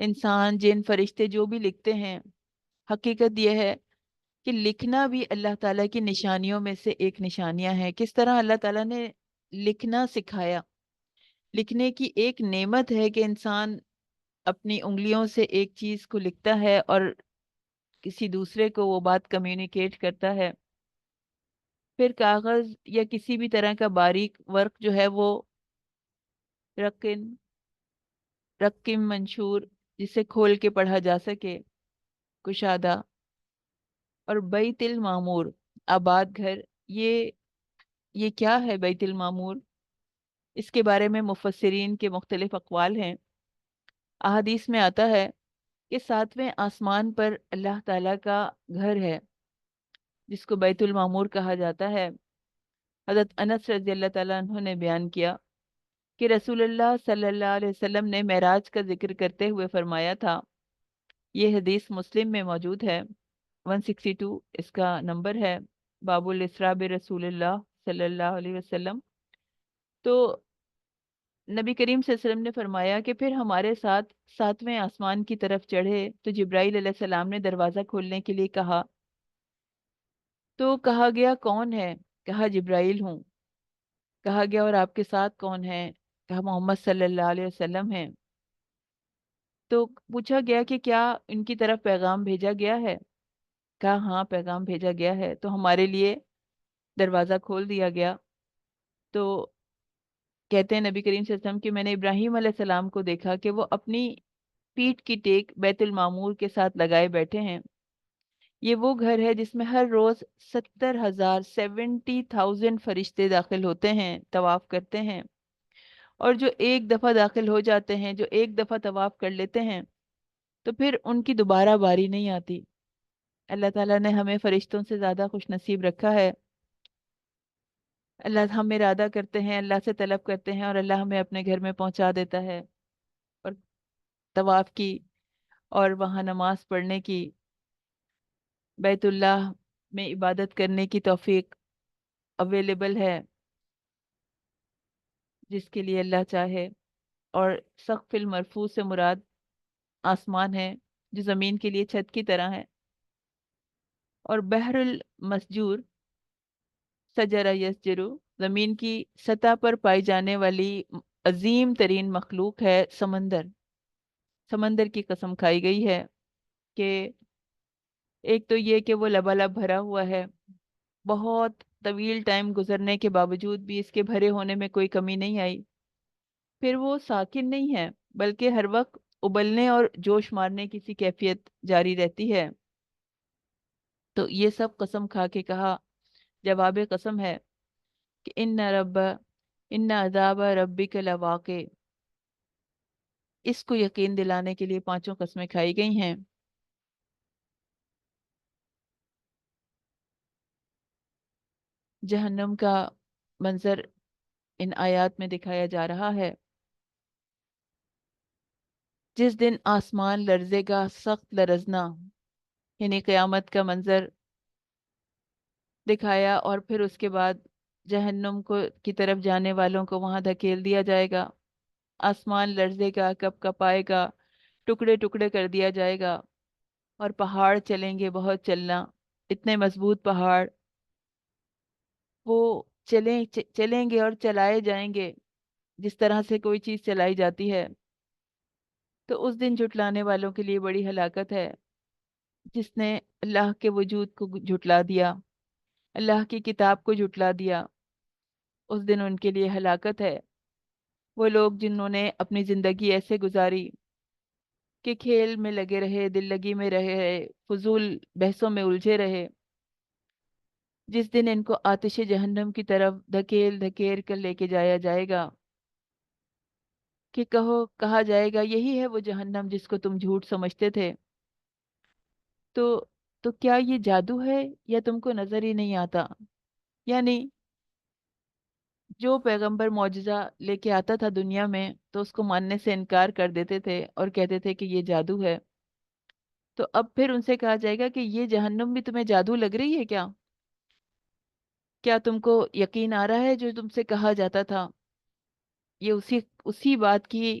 انسان جن فرشتے جو بھی لکھتے ہیں، حقیقت یہ ہے کہ لکھنا بھی اللہ تعالیٰ کی نشانیوں میں سے ایک نشانیاں ہیں۔ کس طرح اللہ تعالیٰ نے لکھنا سکھایا، لکھنے کی ایک نعمت ہے کہ انسان اپنی انگلیوں سے ایک چیز کو لکھتا ہے اور کسی دوسرے کو وہ بات کمیونیکیٹ کرتا ہے۔ پھر کاغذ یا کسی بھی طرح کا باریک ورک جو ہے وہ رقم رقم منشور، جسے کھول کے پڑھا جا سکے، کشادہ، اور بیت المعمور، آباد گھر۔ یہ یہ کیا ہے بیت المعمور؟ اس کے بارے میں مفسرین کے مختلف اقوال ہیں۔ احادیث میں آتا ہے کہ 7ویں آسمان پر اللہ تعالیٰ کا گھر ہے جس کو بیت المعمور کہا جاتا ہے۔ حضرت انس رضی اللہ تعالیٰ عنہ نے بیان کیا کہ رسول اللہ صلی اللہ علیہ وسلم نے معراج کا ذکر کرتے ہوئے فرمایا تھا، یہ حدیث مسلم میں موجود ہے، 162 اس کا نمبر ہے، باب الاسراء برسول اللہ صلی اللہ علیہ وسلم۔ تو نبی کریم صلی اللہ علیہ وسلم نے فرمایا کہ پھر ہمارے ساتھ 7ویں آسمان کی طرف چڑھے تو جبرائیل علیہ السلام نے دروازہ کھولنے کے لیے کہا، تو کہا گیا کون ہے؟ کہا جبرائیل ہوں۔ کہا گیا اور آپ کے ساتھ کون ہے؟ کہا محمد صلی اللہ علیہ وسلم ہیں۔ تو پوچھا گیا کہ کیا ان کی طرف پیغام بھیجا گیا ہے؟ کہا ہاں پیغام بھیجا گیا ہے۔ تو ہمارے لیے دروازہ کھول دیا گیا۔ تو کہتے ہیں نبی کریم صلی اللہ علیہ وسلم کہ میں نے ابراہیم علیہ السلام کو دیکھا کہ وہ اپنی پیٹھ کی ٹیک بیت المعمور کے ساتھ لگائے بیٹھے ہیں۔ یہ وہ گھر ہے جس میں ہر روز 70,000 70,000 فرشتے داخل ہوتے ہیں، طواف کرتے ہیں، اور جو ایک دفعہ داخل ہو جاتے ہیں، جو ایک دفعہ طواف کر لیتے ہیں، تو پھر ان کی دوبارہ باری نہیں آتی۔ اللہ تعالیٰ نے ہمیں فرشتوں سے زیادہ خوش نصیب رکھا ہے۔ اللہ ہم ارادہ کرتے ہیں، اللہ سے طلب کرتے ہیں، اور اللہ ہمیں اپنے گھر میں پہنچا دیتا ہے، اور طواف کی اور وہاں نماز پڑھنے کی، بیت اللہ میں عبادت کرنے کی توفیق اویلیبل ہے جس کے لیے اللہ چاہے۔ اور سقف المرفوع سے مراد آسمان ہے جو زمین کے لیے چھت کی طرح ہے، اور بحر المسجور، سجرہ یسجرو، زمین کی سطح پر پائی جانے والی عظیم ترین مخلوق ہے سمندر۔ سمندر کی قسم کھائی گئی ہے کہ ایک تو یہ کہ وہ لبالب بھرا ہوا ہے، بہت طویل ٹائم گزرنے کے باوجود بھی اس کے بھرے ہونے میں کوئی کمی نہیں آئی۔ پھر وہ ساکن نہیں ہے بلکہ ہر وقت ابلنے اور جوش مارنے کی سی کیفیت جاری رہتی ہے۔ تو یہ سب قسم کھا کے کہا، جواب قسم ہے کہ ان عذاب ربک لواقع، اس کو یقین دلانے کے لیے پانچوں قسمیں کھائی گئی ہیں۔ جہنم کا منظر ان آیات میں دکھایا جا رہا ہے۔ جس دن آسمان لرزے گا، سخت لرزنا، یعنی قیامت کا منظر دکھایا، اور پھر اس کے بعد جہنم کی طرف جانے والوں کو وہاں دھکیل دیا جائے گا۔ آسمان لرزے گا، کپ کپائے گا، ٹکڑے ٹکڑے کر دیا جائے گا، اور پہاڑ چلیں گے، بہت چلنا، اتنے مضبوط پہاڑ، وہ چلیں گے اور چلائے جائیں گے جس طرح سے کوئی چیز چلائی جاتی ہے۔ تو اس دن جھٹلانے والوں کے لیے بڑی ہلاکت ہے۔ جس نے اللہ کے وجود کو جھٹلا دیا، اللہ کی کتاب کو جھٹلا دیا، اس دن ان کے لیے ہلاکت ہے۔ وہ لوگ جنہوں نے اپنی زندگی ایسے گزاری کہ کھیل میں لگے رہے، دل لگی میں رہے، فضول بحثوں میں الجھے رہے، جس دن ان کو آتش جہنم کی طرف دھکیل دھکیل کر لے کے جایا جائے گا، کہ کہا جائے گا یہی ہے وہ جہنم جس کو تم جھوٹ سمجھتے تھے۔ تو تو کیا یہ جادو ہے یا تم کو نظر ہی نہیں آتا؟ یعنی جو پیغمبر معجزہ لے کے آتا تھا دنیا میں تو اس کو ماننے سے انکار کر دیتے تھے اور کہتے تھے کہ یہ جادو ہے۔ تو اب پھر ان سے کہا جائے گا کہ یہ جہنم بھی تمہیں جادو لگ رہی ہے کیا؟ کیا تم کو یقین آ رہا ہے جو تم سے کہا جاتا تھا؟ یہ اسی بات کی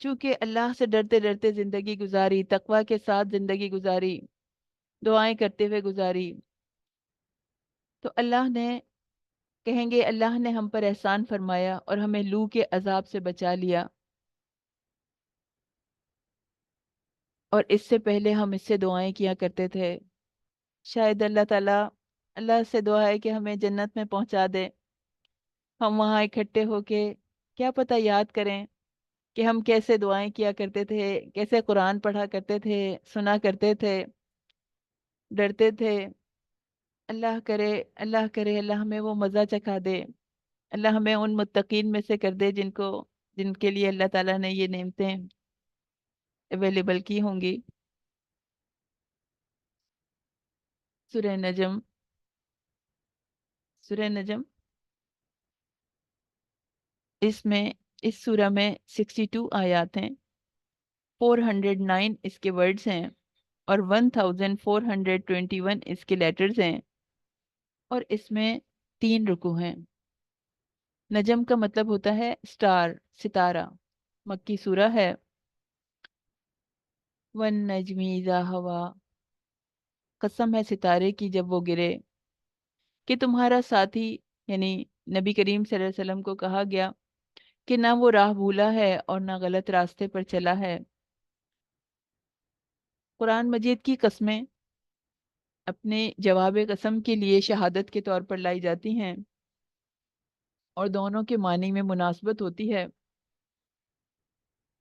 چونکہ اللہ سے ڈرتے ڈرتے زندگی گزاری، تقوی کے ساتھ زندگی گزاری، دعائیں کرتے ہوئے گزاری، تو اللہ نے کہیں گے اللہ نے ہم پر احسان فرمایا اور ہمیں لو کے عذاب سے بچا لیا، اور اس سے پہلے ہم اس سے دعائیں کیا کرتے تھے۔ شاید اللہ تعالیٰ، اللہ سے دعا ہے کہ ہمیں جنت میں پہنچا دے، ہم وہاں اکٹھے ہو کے کیا پتہ یاد کریں کہ ہم کیسے دعائیں کیا کرتے تھے، کیسے قرآن پڑھا کرتے تھے، سنا کرتے تھے، ڈرتے تھے۔ اللہ کرے، اللہ کرے اللہ ہمیں وہ مزہ چکھا دے، اللہ ہمیں ان متقین میں سے کر دے جن کے لیے اللہ تعالیٰ نے یہ نعمتیں اویلیبل کی ہوں گی۔ سورہ نجم، سورہ نجم، اس سورہ میں 62 آیات ہیں، 409 اس کے ورڈز ہیں، اور 1421 اس کے لیٹرز ہیں، اور اس میں 3 رکوع ہیں۔ نجم کا مطلب ہوتا ہے سٹار، ستارہ، مکی سورہ ہے۔ وَالنَّجْمِ إِذَا هَوَىٰ، قسم ہے ستارے کی جب وہ گرے، کہ تمہارا ساتھی یعنی نبی کریم صلی اللہ علیہ وسلم کو کہا گیا کہ نہ وہ راہ بھولا ہے اور نہ غلط راستے پر چلا ہے۔ قرآن مجید کی قسمیں اپنے جواب قسم کے لیے شہادت کے طور پر لائی جاتی ہیں، اور دونوں کے معنی میں مناسبت ہوتی ہے۔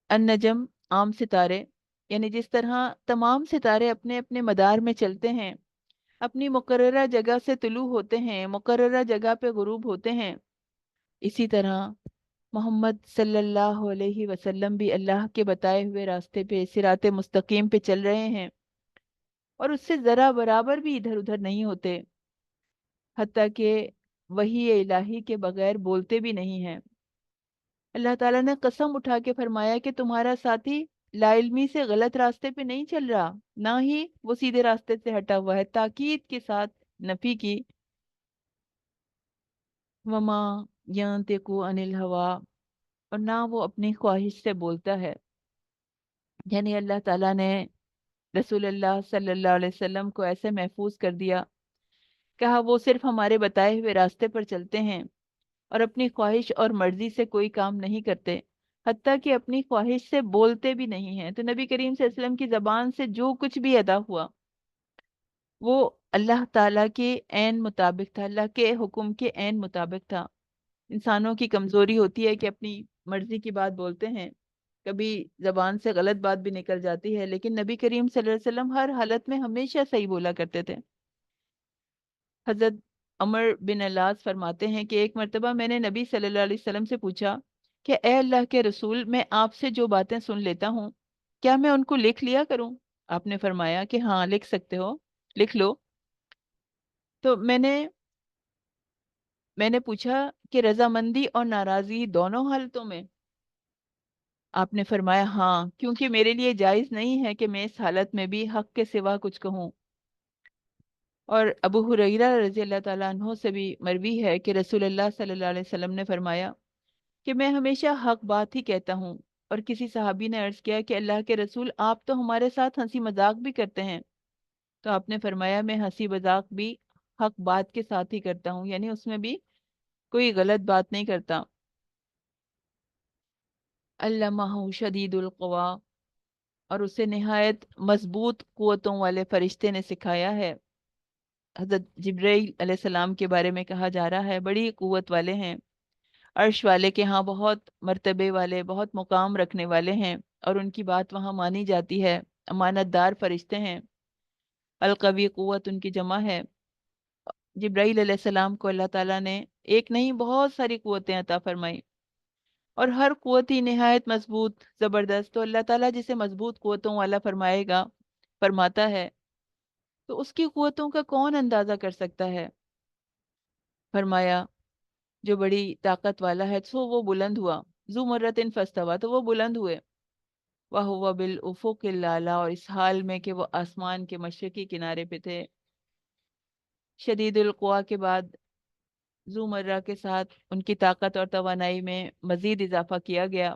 النجم عام ستارے، یعنی جس طرح تمام ستارے اپنے اپنے مدار میں چلتے ہیں، اپنی مقررہ جگہ سے طلوع ہوتے ہیں، مقررہ جگہ پہ غروب ہوتے ہیں، اسی طرح محمد صلی اللہ علیہ وسلم بھی اللہ کے بتائے ہوئے راستے پہ، صراط مستقیم پہ چل رہے ہیں، اور اس سے ذرا برابر بھی ادھر ادھر نہیں ہوتے، حتیٰ کہ وحی الہی کے بغیر بولتے بھی نہیں ہیں۔ اللہ تعالیٰ نے قسم اٹھا کے فرمایا کہ تمہارا ساتھی لا علمی سے غلط راستے پہ نہیں چل رہا، نہ ہی وہ سیدھے راستے سے ہٹا ہوا ہے، تاکید کے ساتھ نفی کی۔ وما ينطق عن الهوى، اور نہ وہ اپنی خواہش سے بولتا ہے، یعنی اللہ تعالیٰ نے رسول اللہ صلی اللہ علیہ وسلم کو ایسے محفوظ کر دیا، کہا وہ صرف ہمارے بتائے ہوئے راستے پر چلتے ہیں اور اپنی خواہش اور مرضی سے کوئی کام نہیں کرتے، حتیٰ کہ اپنی خواہش سے بولتے بھی نہیں ہیں۔ تو نبی کریم صلی اللہ علیہ وسلم کی زبان سے جو کچھ بھی ادا ہوا وہ اللہ تعالیٰ کے عین مطابق تھا، اللہ کے حکم کے عین مطابق تھا۔ انسانوں کی کمزوری ہوتی ہے کہ اپنی مرضی کی بات بولتے ہیں، کبھی زبان سے غلط بات بھی نکل جاتی ہے، لیکن نبی کریم صلی اللہ علیہ وسلم ہر حالت میں ہمیشہ صحیح بولا کرتے تھے۔ حضرت عمر بن العاص فرماتے ہیں کہ ایک مرتبہ میں نے نبی صلی اللہ علیہ وسلم سے پوچھا کہ اے اللہ کے رسول، میں آپ سے جو باتیں سن لیتا ہوں کیا میں ان کو لکھ لیا کروں؟ آپ نے فرمایا کہ ہاں لکھ سکتے ہو، لکھ لو۔ تو میں نے پوچھا کہ رضامندی اور ناراضی دونوں حالتوں میں؟ آپ نے فرمایا ہاں، کیونکہ میرے لیے جائز نہیں ہے کہ میں اس حالت میں بھی حق کے سوا کچھ کہوں۔ اور ابو ہریرہ رضی اللہ تعالیٰ عنہ سے بھی مروی ہے کہ رسول اللہ صلی اللہ علیہ وسلم نے فرمایا کہ میں ہمیشہ حق بات ہی کہتا ہوں۔ اور کسی صحابی نے عرض کیا کہ اللہ کے رسول، آپ تو ہمارے ساتھ ہنسی مذاق بھی کرتے ہیں؟ تو آپ نے فرمایا میں ہنسی مذاق بھی حق بات کے ساتھ ہی کرتا ہوں، یعنی اس میں بھی کوئی غلط بات نہیں کرتا۔ علمہ شدید القوا، اور اسے نہایت مضبوط قوتوں والے فرشتے نے سکھایا ہے۔ حضرت جبرائیل علیہ السلام کے بارے میں کہا جا رہا ہے بڑی قوت والے ہیں، عرش والے کے ہاں بہت مرتبے والے، بہت مقام رکھنے والے ہیں، اور ان کی بات وہاں مانی جاتی ہے، امانت دار فرشتے ہیں۔ القوی، قوت ان کی جمع ہے۔ جبرائیل علیہ السلام کو اللہ تعالیٰ نے ایک نہیں بہت ساری قوتیں عطا فرمائی، اور ہر قوت ہی نہایت مضبوط، زبردست۔ تو اللہ تعالیٰ جسے مضبوط قوتوں والا فرمائے گا، فرماتا ہے، تو اس کی قوتوں کا کون اندازہ کر سکتا ہے؟ فرمایا جو بڑی طاقت والا ہے تو وہ بلند ہوا، ذو مرتن فاستویٰ، تو وہ بلند ہوئے، وَهُوَ بِالْأُفُقِ الْأَعْلَىٰ، اور اس حال میں کہ وہ آسمان کے مشرقی کنارے پہ تھے۔ شدید القوا کے بعد ذو مرہ کے ساتھ ان کی طاقت اور توانائی میں مزید اضافہ کیا گیا،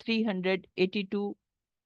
382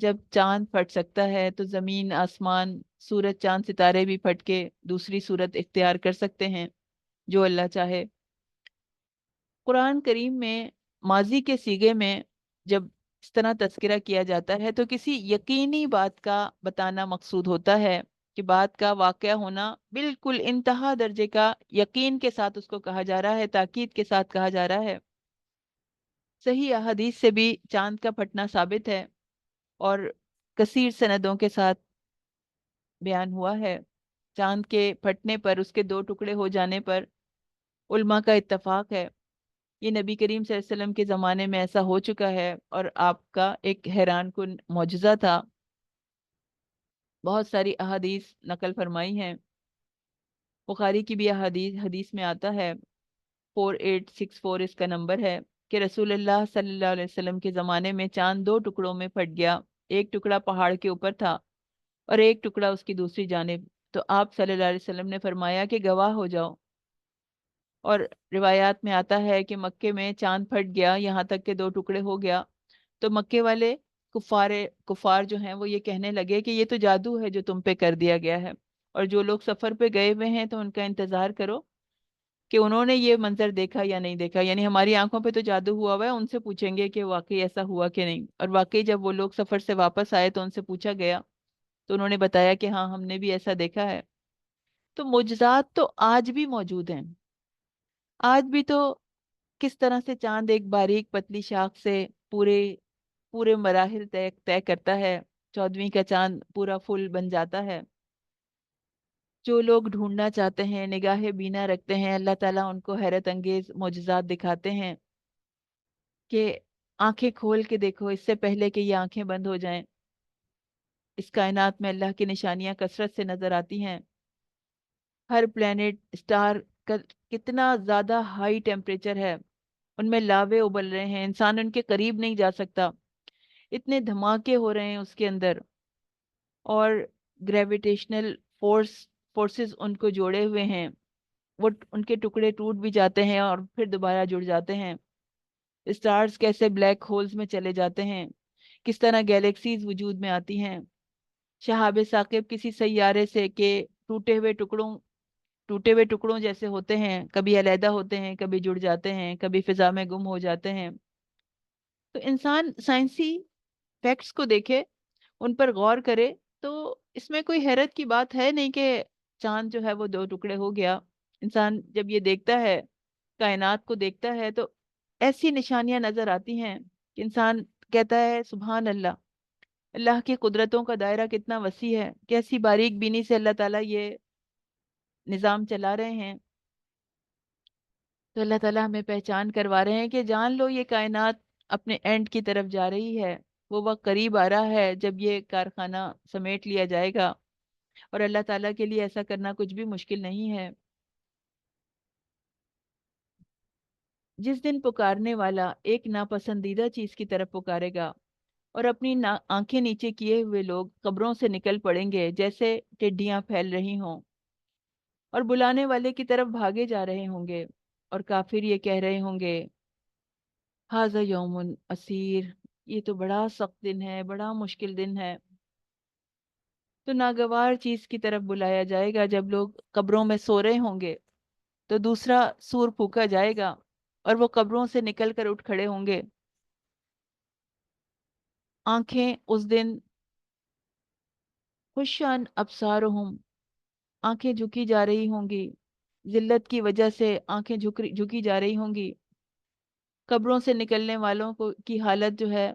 جب چاند پھٹ سکتا ہے تو زمین آسمان سورج چاند ستارے بھی پھٹ کے دوسری صورت اختیار کر سکتے ہیں جو اللہ چاہے۔ قرآن کریم میں ماضی کے صیغے میں جب اس طرح تذکرہ کیا جاتا ہے تو کسی یقینی بات کا بتانا مقصود ہوتا ہے کہ بات کا واقعہ ہونا بالکل انتہا درجے کا یقین کے ساتھ اس کو کہا جا رہا ہے، تاکید کے ساتھ کہا جا رہا ہے۔ صحیح احادیث سے بھی چاند کا پھٹنا ثابت ہے اور کثیر سندوں کے ساتھ بیان ہوا ہے۔ چاند کے پھٹنے پر، اس کے دو ٹکڑے ہو جانے پر علماء کا اتفاق ہے یہ نبی کریم صلی اللہ علیہ وسلم کے زمانے میں ایسا ہو چکا ہے اور آپ کا ایک حیران کن معجزہ تھا۔ بہت ساری احادیث نقل فرمائی ہیں، بخاری کی بھی حدیث میں آتا ہے 4864 اس کا نمبر ہے کہ رسول اللہ صلی اللہ علیہ وسلم کے زمانے میں چاند دو ٹکڑوں میں پھٹ گیا، ایک ٹکڑا پہاڑ کے اوپر تھا اور ایک ٹکڑا اس کی دوسری جانب۔ تو آپ صلی اللہ علیہ وسلم نے فرمایا کہ گواہ ہو جاؤ، اور روایات میں آتا ہے کہ مکے میں چاند پھٹ گیا یہاں تک کہ دو ٹکڑے ہو گیا، تو مکے والے کفار جو ہیں وہ یہ کہنے لگے کہ یہ تو جادو ہے جو تم پہ کر دیا گیا ہے، اور جو لوگ سفر پہ گئے ہوئے ہیں تو ان کا انتظار کرو کہ انہوں نے یہ منظر دیکھا یا نہیں دیکھا، یعنی ہماری آنکھوں پہ تو جادو ہوا ہوا ہے، ان سے پوچھیں گے کہ واقعی ایسا ہوا کہ نہیں۔ اور واقعی جب وہ لوگ سفر سے واپس آئے تو ان سے پوچھا گیا تو انہوں نے بتایا کہ ہاں ہم نے بھی ایسا دیکھا ہے۔ تو معجزات تو آج بھی موجود ہیں، آج بھی تو کس طرح سے چاند ایک باریک پتلی شاخ سے پورے پورے مراحل طے کرتا ہے، 14ویں کا چاند پورا فل بن جاتا ہے۔ جو لوگ ڈھونڈنا چاہتے ہیں، نگاہ بینا رکھتے ہیں، اللہ تعالیٰ ان کو حیرت انگیز معجزات دکھاتے ہیں کہ آنکھیں کھول کے دیکھو اس سے پہلے کہ یہ آنکھیں بند ہو جائیں۔ اس کائنات میں اللہ کی نشانیاں کثرت سے نظر آتی ہیں۔ ہر پلینٹ اسٹار کا کتنا زیادہ ہائی ٹیمپریچر ہے، ان میں لاوے ابل رہے ہیں، انسان ان کے قریب نہیں جا سکتا، اتنے دھماکے ہو رہے ہیں اس کے اندر، اور گریویٹیشنل فورسز ان کو جوڑے ہوئے ہیں، وہ ان کے ٹکڑے ٹوٹ بھی جاتے ہیں اور پھر دوبارہ جڑ جاتے ہیں۔ اسٹارز کیسے بلیک ہولز میں چلے جاتے ہیں، کس طرح گیلیکسیز وجود میں آتی ہیں۔ شہاب ثاقب کسی سیارے سے کہ ٹوٹے ہوئے ٹکڑوں جیسے ہوتے ہیں، کبھی علیحدہ ہوتے ہیں، کبھی جڑ جاتے ہیں، کبھی فضا میں گم ہو جاتے ہیں۔ تو انسان سائنسی فیکٹس کو دیکھے، ان پر غور کرے، تو اس میں کوئی حیرت کی بات ہے نہیں کہ چاند جو ہے وہ دو ٹکڑے ہو گیا۔ انسان جب یہ دیکھتا ہے، کائنات کو دیکھتا ہے، تو ایسی نشانیاں نظر آتی ہیں کہ انسان کہتا ہے سبحان اللہ، اللہ کی قدرتوں کا دائرہ کتنا وسیع ہے، کیسی باریک بینی سے اللہ تعالیٰ یہ نظام چلا رہے ہیں۔ تو اللہ تعالیٰ ہمیں پہچان کروا رہے ہیں کہ جان لو یہ کائنات اپنے اینڈ کی طرف جا رہی ہے، وہ وقت قریب آ رہا ہے جب یہ کارخانہ سمیٹ لیا جائے گا، اور اللہ تعالیٰ کے لیے ایسا کرنا کچھ بھی مشکل نہیں ہے۔ جس دن پکارنے والا ایک ناپسندیدہ چیز کی طرف پکارے گا اور اپنی آنکھیں نیچے کیے ہوئے لوگ قبروں سے نکل پڑیں گے جیسے ٹڈیاں پھیل رہی ہوں، اور بلانے والے کی طرف بھاگے جا رہے ہوں گے، اور کافر یہ کہہ رہے ہوں گے ھذا یوم عسیر، یہ تو بڑا سخت دن ہے، بڑا مشکل دن ہے۔ تو ناگوار چیز کی طرف بلایا جائے گا جب لوگ قبروں میں سو رہے ہوں گے، تو دوسرا سور پھونکا جائے گا اور وہ قبروں سے نکل کر اٹھ کھڑے ہوں گے۔ آنکھیں اس دن خشعن ابصارہم، آنکھیں جھکی جا رہی ہوں گی، ذلت کی وجہ سے آنکھیں جھکی جا رہی ہوں گی۔ قبروں سے نکلنے والوں کو کی حالت جو ہے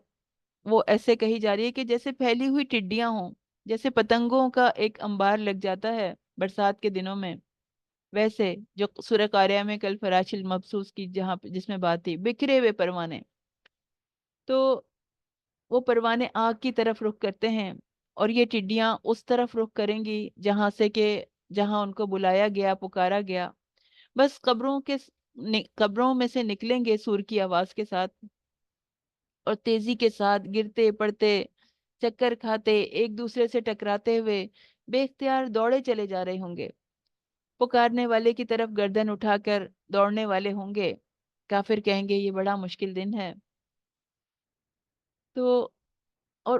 وہ ایسے کہی جا رہی ہے کہ جیسے پھیلی ہوئی ٹڈیاں ہوں، جیسے پتنگوں کا ایک انبار لگ جاتا ہے برسات کے دنوں میں، ویسے جو سورہ قاریہ میں کل فراش المبثوث کی جس میں بات تھی، بکھرے ہوئے پروانے، تو وہ پروانے آگ کی طرف رخ کرتے ہیں، اور یہ ٹڈیاں اس طرف رخ کریں گی جہاں سے کہ جہاں ان کو بلایا گیا، پکارا گیا، بس قبروں میں سے نکلیں گے سور کی آواز کے ساتھ، اور تیزی کے ساتھ گرتے پڑتے، چکر کھاتے، ایک دوسرے سے ٹکراتے ہوئے بے اختیار دوڑے چلے جا رہے ہوں گے، پکارنے والے کی طرف گردن اٹھا کر دوڑنے والے ہوں گے۔ کافر کہیں گے یہ بڑا مشکل دن ہے۔ تو اور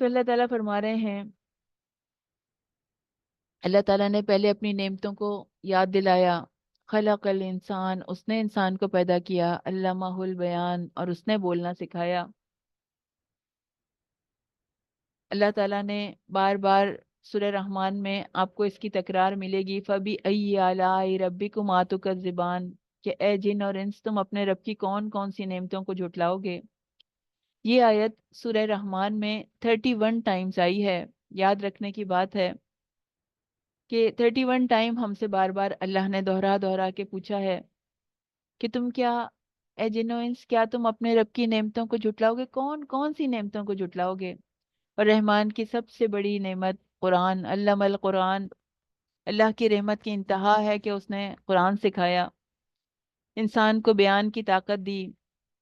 تو اللہ تعالیٰ فرما رہے ہیں، اللہ تعالیٰ نے پہلے اپنی نعمتوں کو یاد دلایا. خلق الانسان، اس نے انسان کو پیدا کیا. علامہ البیان، اور اس نے بولنا سکھایا. اللہ تعالیٰ نے بار بار سورہ رحمان میں آپ کو اس کی تکرار ملے گی، فبی ای آلاء ربکما تکذبان، کہ اے جن اور انس تم اپنے رب کی کون کون سی نعمتوں کو جھٹلاؤ گے. یہ آیت سورہ رحمان میں 31 ٹائمز آئی ہے. یاد رکھنے کی بات ہے کہ 31 ٹائم ہم سے بار بار اللہ نے دوہرا دوہرا کے پوچھا ہے کہ تم کیا، اے جن و انس، کیا تم اپنے رب کی نعمتوں کو جھٹلاؤ گے؟ کون کون سی نعمتوں کو جھٹلاؤ گے؟ اور رحمان کی سب سے بڑی نعمت قرآن، علم القرآن. اللہ کی رحمت کی انتہا ہے کہ اس نے قرآن سکھایا، انسان کو بیان کی طاقت دی.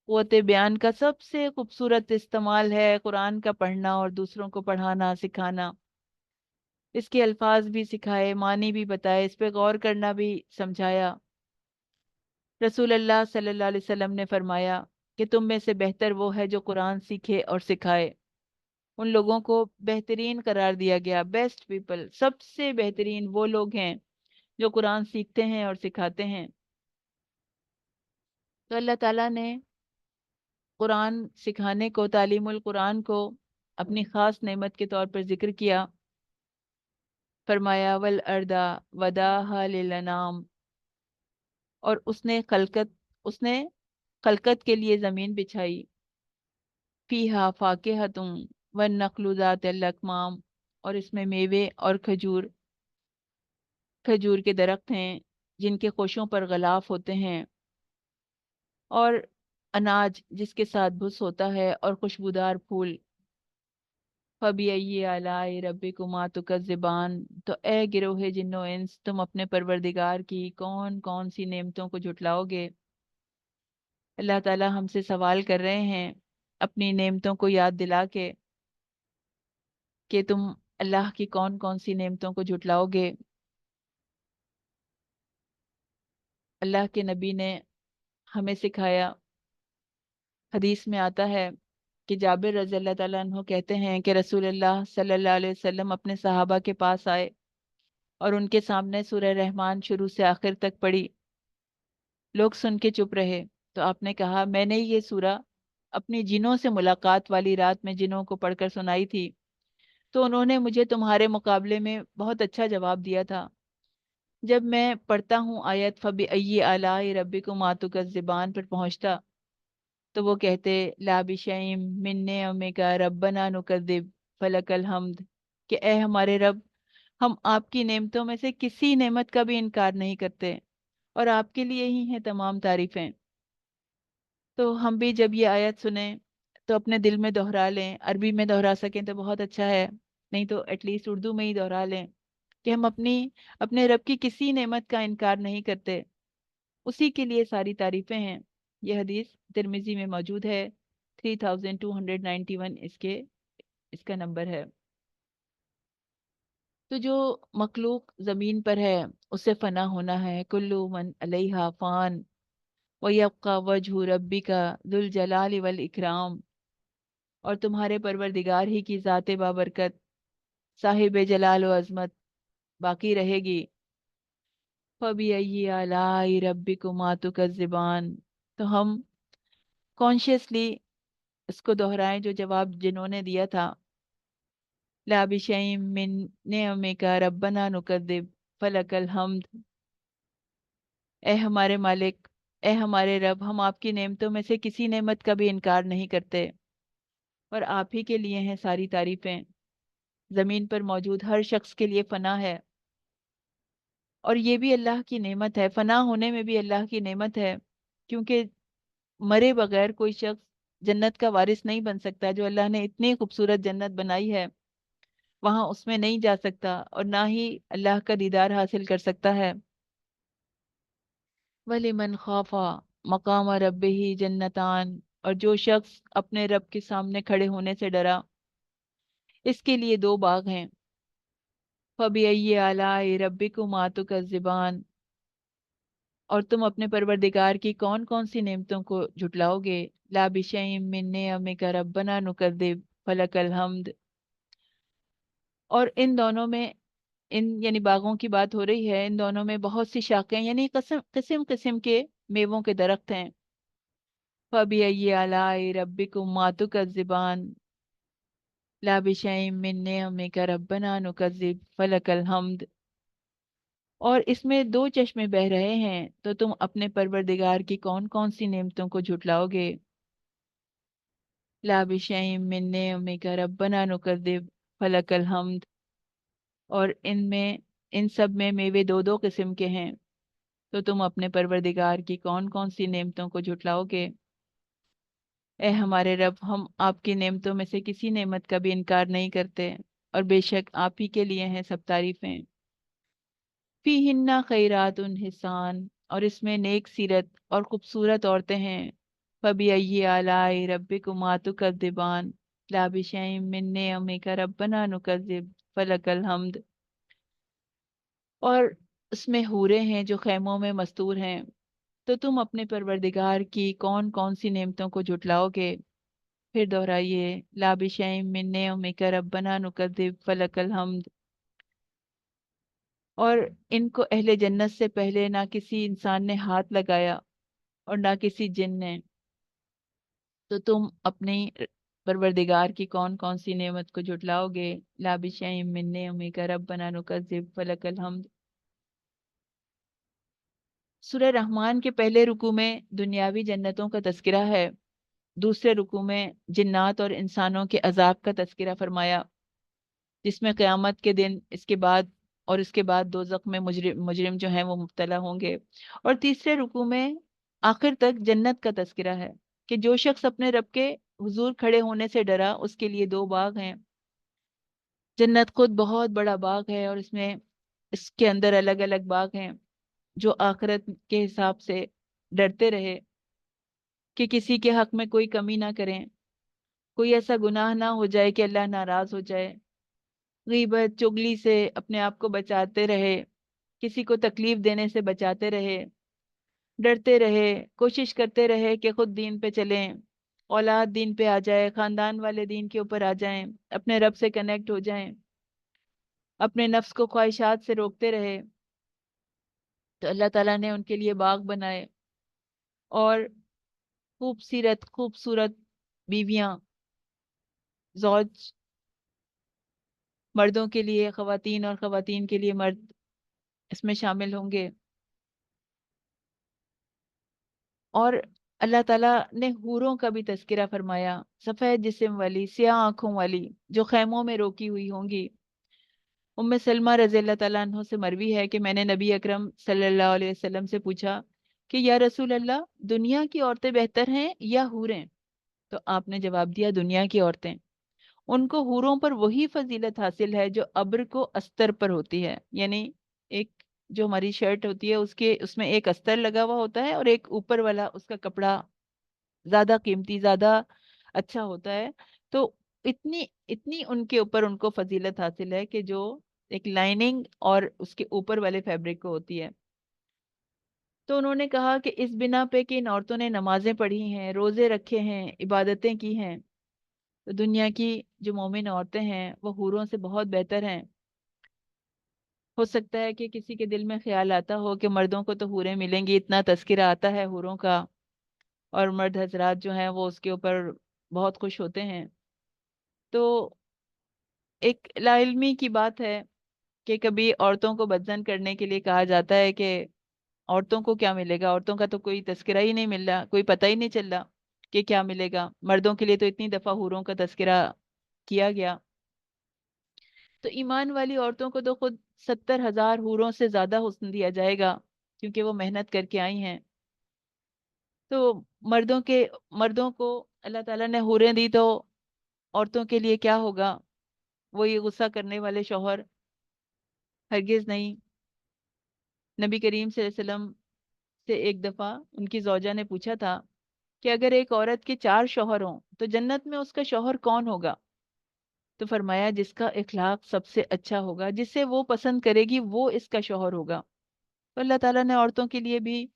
قوت بیان کا سب سے خوبصورت استعمال ہے قرآن کا پڑھنا اور دوسروں کو پڑھانا سکھانا. اس کے الفاظ بھی سکھائے، معنی بھی بتائے، اس پہ غور کرنا بھی سمجھایا. رسول اللہ صلی اللہ علیہ وسلم نے فرمایا کہ تم میں سے بہتر وہ ہے جو قرآن سیکھے اور سکھائے. ان لوگوں کو بہترین قرار دیا گیا. بیسٹ پیپل، سب سے بہترین وہ لوگ ہیں جو قرآن سیکھتے ہیں اور سکھاتے ہیں. تو اللہ تعالیٰ نے قرآن سکھانے کو، تعلیم القرآن کو اپنی خاص نعمت کے طور پر ذکر کیا. فرمایا والارض وضعها للانام، اور اس نے خلقت کے لیے زمین بچھائی. فیہا فاکہۃ والنخل ذات الاکمام، اور اس میں میوے اور کھجور کے درخت ہیں جن کے خوشوں پر غلاف ہوتے ہیں، اور اناج جس کے ساتھ بھس ہوتا ہے، اور خوشبودار پھول. فَبِأَيِّ آلَاءِ رَبِّكُمَا تُكَذِّبَانِ، تو اے گروہ جن و انس، تم اپنے پروردگار کی کون کون سی نعمتوں کو جھٹلاؤ گے؟ اللہ تعالیٰ ہم سے سوال کر رہے ہیں اپنی نعمتوں کو یاد دلا کے کہ تم اللہ کی کون کون سی نعمتوں کو جھٹلاؤ گے. اللہ کے نبی نے ہمیں سکھایا. حدیث میں آتا ہے کہ جابر رضی اللہ تعالیٰ عنہ کہتے ہیں کہ رسول اللہ صلی اللہ علیہ وسلم اپنے صحابہ کے پاس آئے اور ان کے سامنے سورہ رحمان شروع سے آخر تک پڑھی. لوگ سن کے چپ رہے تو آپ نے کہا، میں نے یہ سورہ اپنی جنوں سے ملاقات والی رات میں جنوں کو پڑھ کر سنائی تھی، تو انہوں نے مجھے تمہارے مقابلے میں بہت اچھا جواب دیا تھا. جب میں پڑھتا ہوں آیت فَبِأَيِّ آلَاءِ رَبِّكُمَا تُكَذِّبَانِ پر پہنچتا، تو وہ کہتے لا بِشَيْءٍ مِّن نِّعَمِكَ رَبَّنَا نُكَذِّبُ فَلَكَ الْحَمْدُ، کہ اے ہمارے رب، ہم آپ کی نعمتوں میں سے کسی نعمت کا بھی انکار نہیں کرتے، اور آپ کے لیے ہی ہیں تمام تعریفیں. تو ہم بھی جب یہ آیت سنیں تو اپنے دل میں دہرا لیں. عربی میں دہرا سکیں تو بہت اچھا ہے، نہیں تو ایٹ لیسٹ اردو میں ہی دہرا لیں کہ ہم اپنے رب کی کسی نعمت کا انکار نہیں کرتے، اسی کے لیے ساری تعریفیں ہیں. یہ حدیث ترمذی میں موجود ہے، 3291 اس کا نمبر ہے. تو جو مخلوق زمین پر ہے اسے فنا ہونا ہے. کلو من علیہا فان وَيَبْقَى وَجْهُ رَبِّكَ ذُو الْجَلَالِ وَالْإِكْرَامِ، اور تمہارے پروردگار ہی کی ذات بابرکت صاحب جلال و عظمت باقی رہے گی. فَبِأَيِّ آلَاءِ رَبِّكُمَا تُكَذِّبَانِ، تو ہم کانشیسلی اس کو دہرائیں جو جواب جنہوں نے دیا تھا، لا بشیء من نعمک ربنا نکذب فلک الحمد. اے ہمارے مالک، اے ہمارے رب، ہم آپ کی نعمتوں میں سے کسی نعمت کا بھی انکار نہیں کرتے، اور آپ ہی کے لیے ہیں ساری تعریفیں. زمین پر موجود ہر شخص کے لیے فنا ہے، اور یہ بھی اللہ کی نعمت ہے. فنا ہونے میں بھی اللہ کی نعمت ہے، کیونکہ مرے بغیر کوئی شخص جنت کا وارث نہیں بن سکتا. جو اللہ نے اتنی خوبصورت جنت بنائی ہے وہاں اس میں نہیں جا سکتا، اور نہ ہی اللہ کا دیدار حاصل کر سکتا ہے. وَلِمَنْ خَافَ مَقَامَ رَبِّهِ جَنَّتَانِ، اور جو شخص اپنے رب کے سامنے کھڑے ہونے سے ڈرا، اس کے لیے دو باغ ہیں. فَبِأَيِّ آلَاءِ رَبِّكُمَا تُكَذِّبَانِ، اور تم اپنے پروردگار کی کون کون سی نعمتوں کو جھٹلاؤ گے. لا بشیء من نعمک ربنا نکذب فلک الحمد. اور ان دونوں میں ان یعنی باغوں کی بات ہو رہی ہے، ان دونوں میں بہت سی شاخیں یعنی قسم قسم قسم کے میووں کے درخت ہیں۔ فَبِأَيِّ آلَاءِ رَبِّكُمَّا تُكَذِّبَانِ لَا بِشَيْءٍ مِّن نِّعَمِكَ رَبَّنَا نُكَذِّبُ فَلَكَ الْحَمْدُ۔ اور اس میں دو چشمے بہہ رہے ہیں، تو تم اپنے پروردگار کی کون کون سی نعمتوں کو جھٹلاؤ گے؟ لا بشیء من نعمک ربنا نکذب فلک الحمد۔ اور ان سب میں میوے دو دو قسم کے ہیں، تو تم اپنے پروردگار کی کون کون سی نعمتوں کو جھٹلاؤ گے؟ اے ہمارے رب، ہم آپ کی نعمتوں میں سے کسی نعمت کا بھی انکار نہیں کرتے، اور بے شک آپ ہی کے لیے ہیں سب تعریفیں۔ فیہن خیرات حسان، اور اس میں نیک سیرت اور خوبصورت عورتیں ہیں۔ فبأي آلاء ربكما تكذبان لا بشيء من نعمك ربنا نكذب فلك الحمد۔ اور اس میں حوریں ہیں جو خیموں میں مستور ہیں، تو تم اپنے پروردگار کی کون کون سی نعمتوں کو جھٹلاؤ گے؟ پھر دہرائیے، لا بشیء من نعمک ربنا نکذب فلک الحمد۔ اور ان کو اہل جنت سے پہلے نہ کسی انسان نے ہاتھ لگایا اور نہ کسی جن نے، تو تم اپنی پروردگار کی کون کون سی نعمت کو جھٹلاؤ گے؟ لا بشیء من نعمک ربنا نکذب فلک الحمد۔ سورہ رحمان کے پہلے رکوع میں دنیاوی جنتوں کا تذکرہ ہے، دوسرے رکوع میں جنات اور انسانوں کے عذاب کا تذکرہ فرمایا، جس میں قیامت کے دن اس کے بعد دوزخ میں مجرم جو ہیں وہ مبتلا ہوں گے۔ اور تیسرے رکوع میں آخر تک جنت کا تذکرہ ہے کہ جو شخص اپنے رب کے حضور کھڑے ہونے سے ڈرا، اس کے لیے دو باغ ہیں۔ جنت خود بہت بڑا باغ ہے، اور اس کے اندر الگ الگ باغ ہیں۔ جو آخرت کے حساب سے ڈرتے رہے کہ کسی کے حق میں کوئی کمی نہ کریں، کوئی ایسا گناہ نہ ہو جائے کہ اللہ ناراض ہو جائے، غیبت چغلی سے اپنے آپ کو بچاتے رہے، کسی کو تکلیف دینے سے بچاتے رہے، ڈرتے رہے، کوشش کرتے رہے کہ خود دین پہ چلیں، اولاد دین پہ آ جائے، خاندان والے دین کے اوپر آ جائیں، اپنے رب سے کنیکٹ ہو جائیں، اپنے نفس کو خواہشات سے روکتے رہے، تو اللہ تعالیٰ نے ان کے لیے باغ بنائے، اور خوبصورت بیویاں، زوج، مردوں کے لیے خواتین اور خواتین کے لیے مرد اس میں شامل ہوں گے۔ اور اللہ تعالیٰ نے حوروں کا بھی تذکرہ فرمایا، سفید جسم والی، سیاہ آنکھوں والی، جو خیموں میں روکی ہوئی ہوں گی۔ ام سلمہ رضی اللہ تعالیٰ عنہ سے مروی ہے کہ میں نے نبی اکرم صلی اللہ علیہ وسلم سے پوچھا کہ یا رسول اللہ، دنیا کی عورتیں بہتر ہیں یا حوریں؟ تو آپ نے جواب دیا، دنیا کی عورتیں۔ ان کو حوروں پر وہی فضیلت حاصل ہے جو ابر کو استر پر ہوتی ہے، یعنی ایک جو ہماری شرٹ ہوتی ہے اس میں ایک استر لگا ہوا ہوتا ہے، اور ایک اوپر والا اس کا کپڑا زیادہ قیمتی، زیادہ اچھا ہوتا ہے۔ تو اتنی اتنی ان کے اوپر ان کو فضیلت حاصل ہے کہ جو ایک لائننگ اور اس کے اوپر والے فیبرک کو ہوتی ہے۔ تو انہوں نے کہا کہ اس بنا پہ کہ ان عورتوں نے نمازیں پڑھی ہیں، روزے رکھے ہیں، عبادتیں کی ہیں، تو دنیا کی جو مومن عورتیں ہیں وہ حوروں سے بہت بہتر ہیں۔ ہو سکتا ہے کہ کسی کے دل میں خیال آتا ہو کہ مردوں کو تو حوریں ملیں گی، اتنا تذکرہ آتا ہے حوروں کا، اور مرد حضرات جو ہیں وہ اس کے اوپر بہت خوش ہوتے ہیں۔ تو ایک لا علمی کی بات ہے کہ کبھی عورتوں کو بدزن کرنے کے لیے کہا جاتا ہے کہ عورتوں کو کیا ملے گا، عورتوں کا تو کوئی تذکرہ ہی نہیں مل رہا، کوئی پتہ ہی نہیں چل رہا کہ کیا ملے گا، مردوں کے لیے تو اتنی دفعہ حوروں کا تذکرہ کیا گیا۔ تو ایمان والی عورتوں کو تو خود 70,000 حوروں سے زیادہ حسن دیا جائے گا، کیونکہ وہ محنت کر کے آئی ہیں۔ تو مردوں کو اللہ تعالیٰ نے حوریں دی، تو عورتوں کے لیے کیا ہوگا؟ وہ یہ غصہ کرنے والے شوہر ہرگز نہیں۔ نبی کریم صلی اللہ علیہ وسلم سے ایک دفعہ ان کی زوجہ نے پوچھا تھا کہ اگر ایک عورت کے 4 شوہر ہوں تو جنت میں اس کا شوہر کون ہوگا؟ تو فرمایا جس کا اخلاق سب سے اچھا ہوگا، جسے وہ پسند کرے گی، وہ اس کا شوہر ہوگا۔ تو اللہ تعالیٰ نے عورتوں کے لیے بھی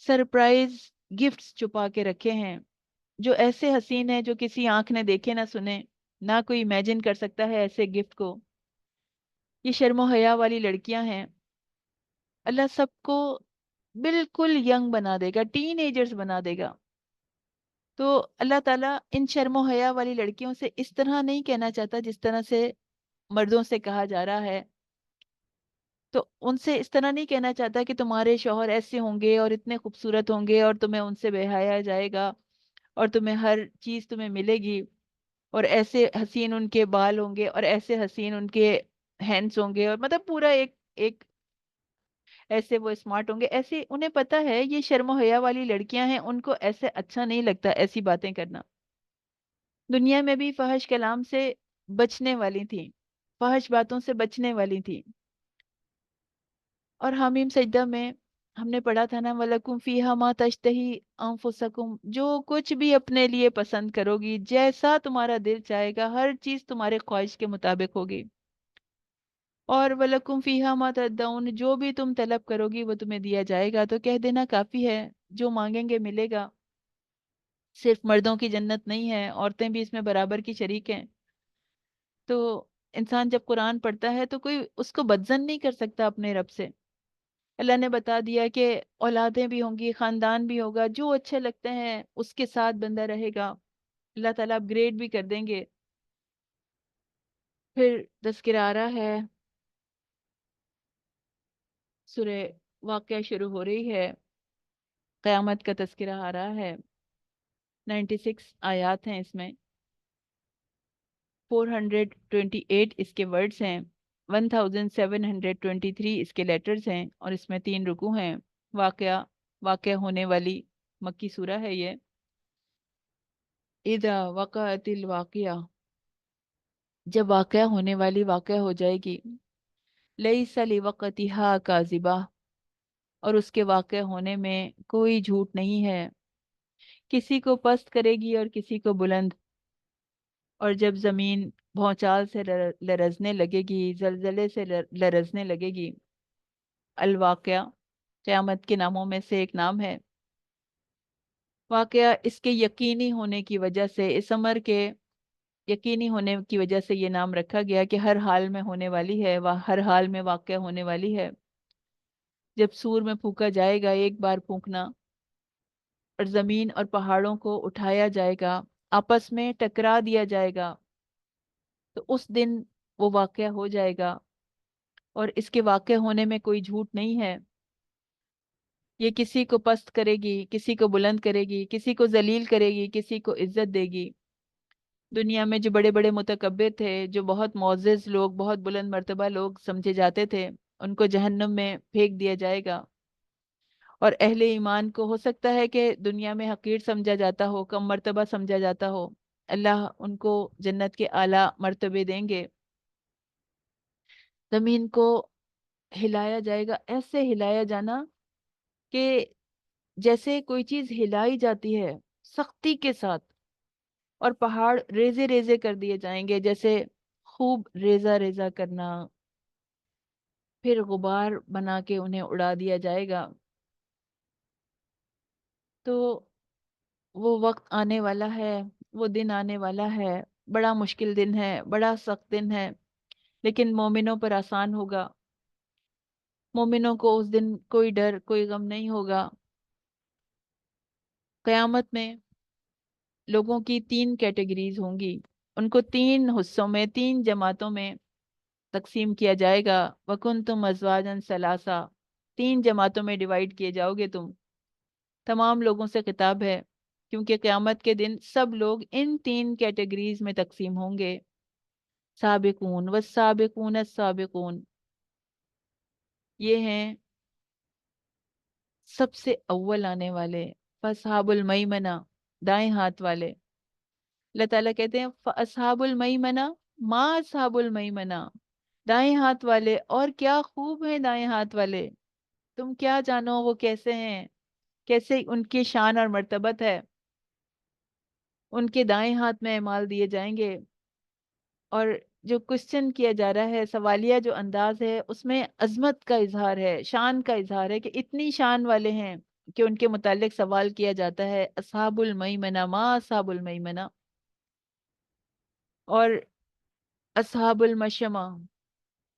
سرپرائز گفٹس چھپا کے رکھے ہیں، جو ایسے حسین ہیں جو کسی آنکھ نے دیکھے نہ سنے، نہ کوئی امیجن کر سکتا ہے ایسے گفٹ کو۔ یہ شرم و حیا والی لڑکیاں ہیں، اللہ سب کو بالکل ینگ بنا دے گا، ٹین ایجرز بنا دے گا. تو اللہ تعالیٰ ان شرم و حیا والی لڑکیوں سے اس طرح نہیں کہنا چاہتا جس طرح سے مردوں سے کہا جا رہا ہے. تو ان سے اس طرح نہیں کہنا چاہتا کہ تمہارے شوہر ایسے ہوں گے اور اتنے خوبصورت ہوں گے اور تمہیں ان سے بے حیا جائے گا اور تمہیں ہر چیز تمہیں ملے گی، اور ایسے حسین ان کے بال ہوں گے اور ایسے حسین ان کے ہینڈس ہوں گے، اور مطلب پورا ایک ایک ایسے وہ اسمارٹ ہوں گے. ایسے انہیں پتا ہے یہ شرم و حیا والی لڑکیاں ہیں، ان کو ایسے اچھا نہیں لگتا ایسی باتیں کرنا. دنیا میں بھی فحش کلام سے بچنے والی تھیں، فحش باتوں سے بچنے والی تھیں. اور حمیم سجدہ میں ہم نے پڑھا تھا نا، وَلَكُمْ فِيهَا مَا تَشْتَهِي أَنفُسَكُمْ، جو کچھ بھی اپنے لیے پسند کرو گی، جیسا تمہارا دل چاہے گا، ہر چیز تمہارے خواہش کے مطابق ہوگی. اور وَلَكُمْ فِيهَا مَا تَدَّعُونَ، جو بھی تم طلب کرو گی وہ تمہیں دیا جائے گا. تو کہہ دینا کافی ہے، جو مانگیں گے ملے گا. صرف مردوں کی جنت نہیں ہے، عورتیں بھی اس میں برابر کی شریک ہیں. تو انسان جب قرآن پڑھتا ہے تو کوئی اس کو بدظن نہیں کر سکتا اپنے رب سے. اللہ نے بتا دیا کہ اولادیں بھی ہوں گی، خاندان بھی ہوگا، جو اچھے لگتے ہیں اس کے ساتھ بندہ رہے گا. اللہ تعالیٰ اپ گریڈ بھی کر دیں گے. پھر تذکرہ آ رہا ہے، سورہ واقعہ شروع ہو رہی ہے، قیامت کا تذکرہ آ رہا ہے. 96 آیات ہیں اس میں، 428 اس کے ورڈز ہیں، 1723 اس کے لیٹرز ہیں، اور اس میں 3 رکوع ہیں. واقعہ ہونے والی مکی سورہ ہے یہ. اذا وقعت الواقعہ، جب واقعہ ہونے والی واقعہ ہو جائے گی. لیس لوقتها کاذبہ، اور اس کے واقع ہونے میں کوئی جھوٹ نہیں ہے. کسی کو پست کرے گی اور کسی کو بلند. اور جب زمین بھونچال سے لرزنے لگے گی، زلزلے سے لرزنے لگے گی. الواقعہ قیامت کے ناموں میں سے ایک نام ہے. واقعہ اس کے یقینی ہونے کی وجہ سے، اس امر کے یقینی ہونے کی وجہ سے یہ نام رکھا گیا کہ ہر حال میں ہونے والی ہے، ہر حال میں واقع ہونے والی ہے. جب سور میں پھونکا جائے گا، ایک بار پھونکنا، اور زمین اور پہاڑوں کو اٹھایا جائے گا، آپس میں ٹکرا دیا جائے گا، تو اس دن وہ واقعہ ہو جائے گا. اور اس کے واقع ہونے میں کوئی جھوٹ نہیں ہے. یہ کسی کو پست کرے گی، کسی کو بلند کرے گی، کسی کو ذلیل کرے گی، کسی کو عزت دے گی. دنیا میں جو بڑے بڑے متکبر تھے، جو بہت معزز لوگ، بہت بلند مرتبہ لوگ سمجھے جاتے تھے، ان کو جہنم میں پھینک دیا جائے گا. اور اہل ایمان کو ہو سکتا ہے کہ دنیا میں حقیر سمجھا جاتا ہو، کم مرتبہ سمجھا جاتا ہو، اللہ ان کو جنت کے اعلیٰ مرتبے دیں گے. زمین کو ہلایا جائے گا، ایسے ہلایا جانا کہ جیسے کوئی چیز ہلائی جاتی ہے سختی کے ساتھ، اور پہاڑ ریزے ریزے کر دیے جائیں گے، جیسے خوب ریزہ ریزہ کرنا، پھر غبار بنا کے انہیں اڑا دیا جائے گا. تو وہ وقت آنے والا ہے، وہ دن آنے والا ہے، بڑا مشکل دن ہے، بڑا سخت دن ہے، لیکن مومنوں پر آسان ہوگا. مومنوں کو اس دن کوئی ڈر، کوئی غم نہیں ہوگا. قیامت میں لوگوں کی 3 کیٹیگریز ہوں گی، ان کو 3 حصوں میں، 3 جماعتوں میں تقسیم کیا جائے گا. وَكُنْتُمْ أَزْوَاجًا ثَلَاثًا، 3 جماعتوں میں ڈیوائیڈ کیے جاؤ گے تم. تمام لوگوں سے خطاب ہے، کیونکہ قیامت کے دن سب لوگ ان 3 کیٹیگریز میں تقسیم ہوں گے. سابقون والسابقون السابقون، یہ ہیں سب سے اول آنے والے. فاصحاب المیمنہ، دائیں ہاتھ والے. اللہ تعالیٰ کہتے ہیں فاصحاب المیمنہ، ما اصحاب المیمنہ، دائیں ہاتھ والے، اور کیا خوب ہیں دائیں ہاتھ والے. تم کیا جانو وہ کیسے ہیں، کیسے ان کی شان اور مرتبت ہے. ان کے دائیں ہاتھ میں اعمال دیے جائیں گے. اور جو کوشچن کیا جا رہا ہے، سوالیہ جو انداز ہے، اس میں عظمت کا اظہار ہے، شان کا اظہار ہے، کہ اتنی شان والے ہیں کہ ان کے متعلق سوال کیا جاتا ہے. اصحاب المیمنہ، ما اصحاب المیمنہ. اور اصحاب المشمہ،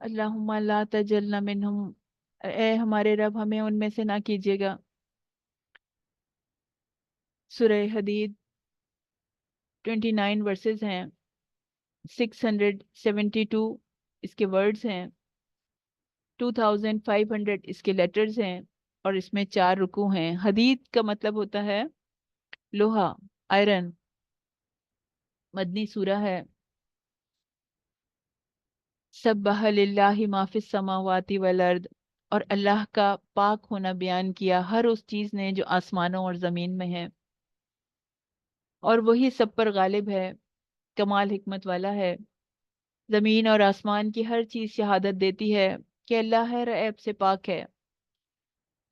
اللہم لا تجلنا منہم، اے ہمارے رب ہمیں ان میں سے نہ کیجیے گا۔ سورہ حدید 29 ورسز ہیں، 672 اس کے ورڈز ہیں، 2500 اس کے لیٹرز ہیں، اور اس میں 4 رکوع ہیں۔ حدید کا مطلب ہوتا ہے لوہا، آئرن۔ مدنی سورہ ہے۔ سبح للہ ما فی السماوات والارض، اور اللہ کا پاک ہونا بیان کیا ہر اس چیز نے جو آسمانوں اور زمین میں ہے، اور وہی سب پر غالب ہے، کمال حکمت والا ہے۔ زمین اور آسمان کی ہر چیز شہادت دیتی ہے کہ اللہ ہر عیب سے پاک ہے،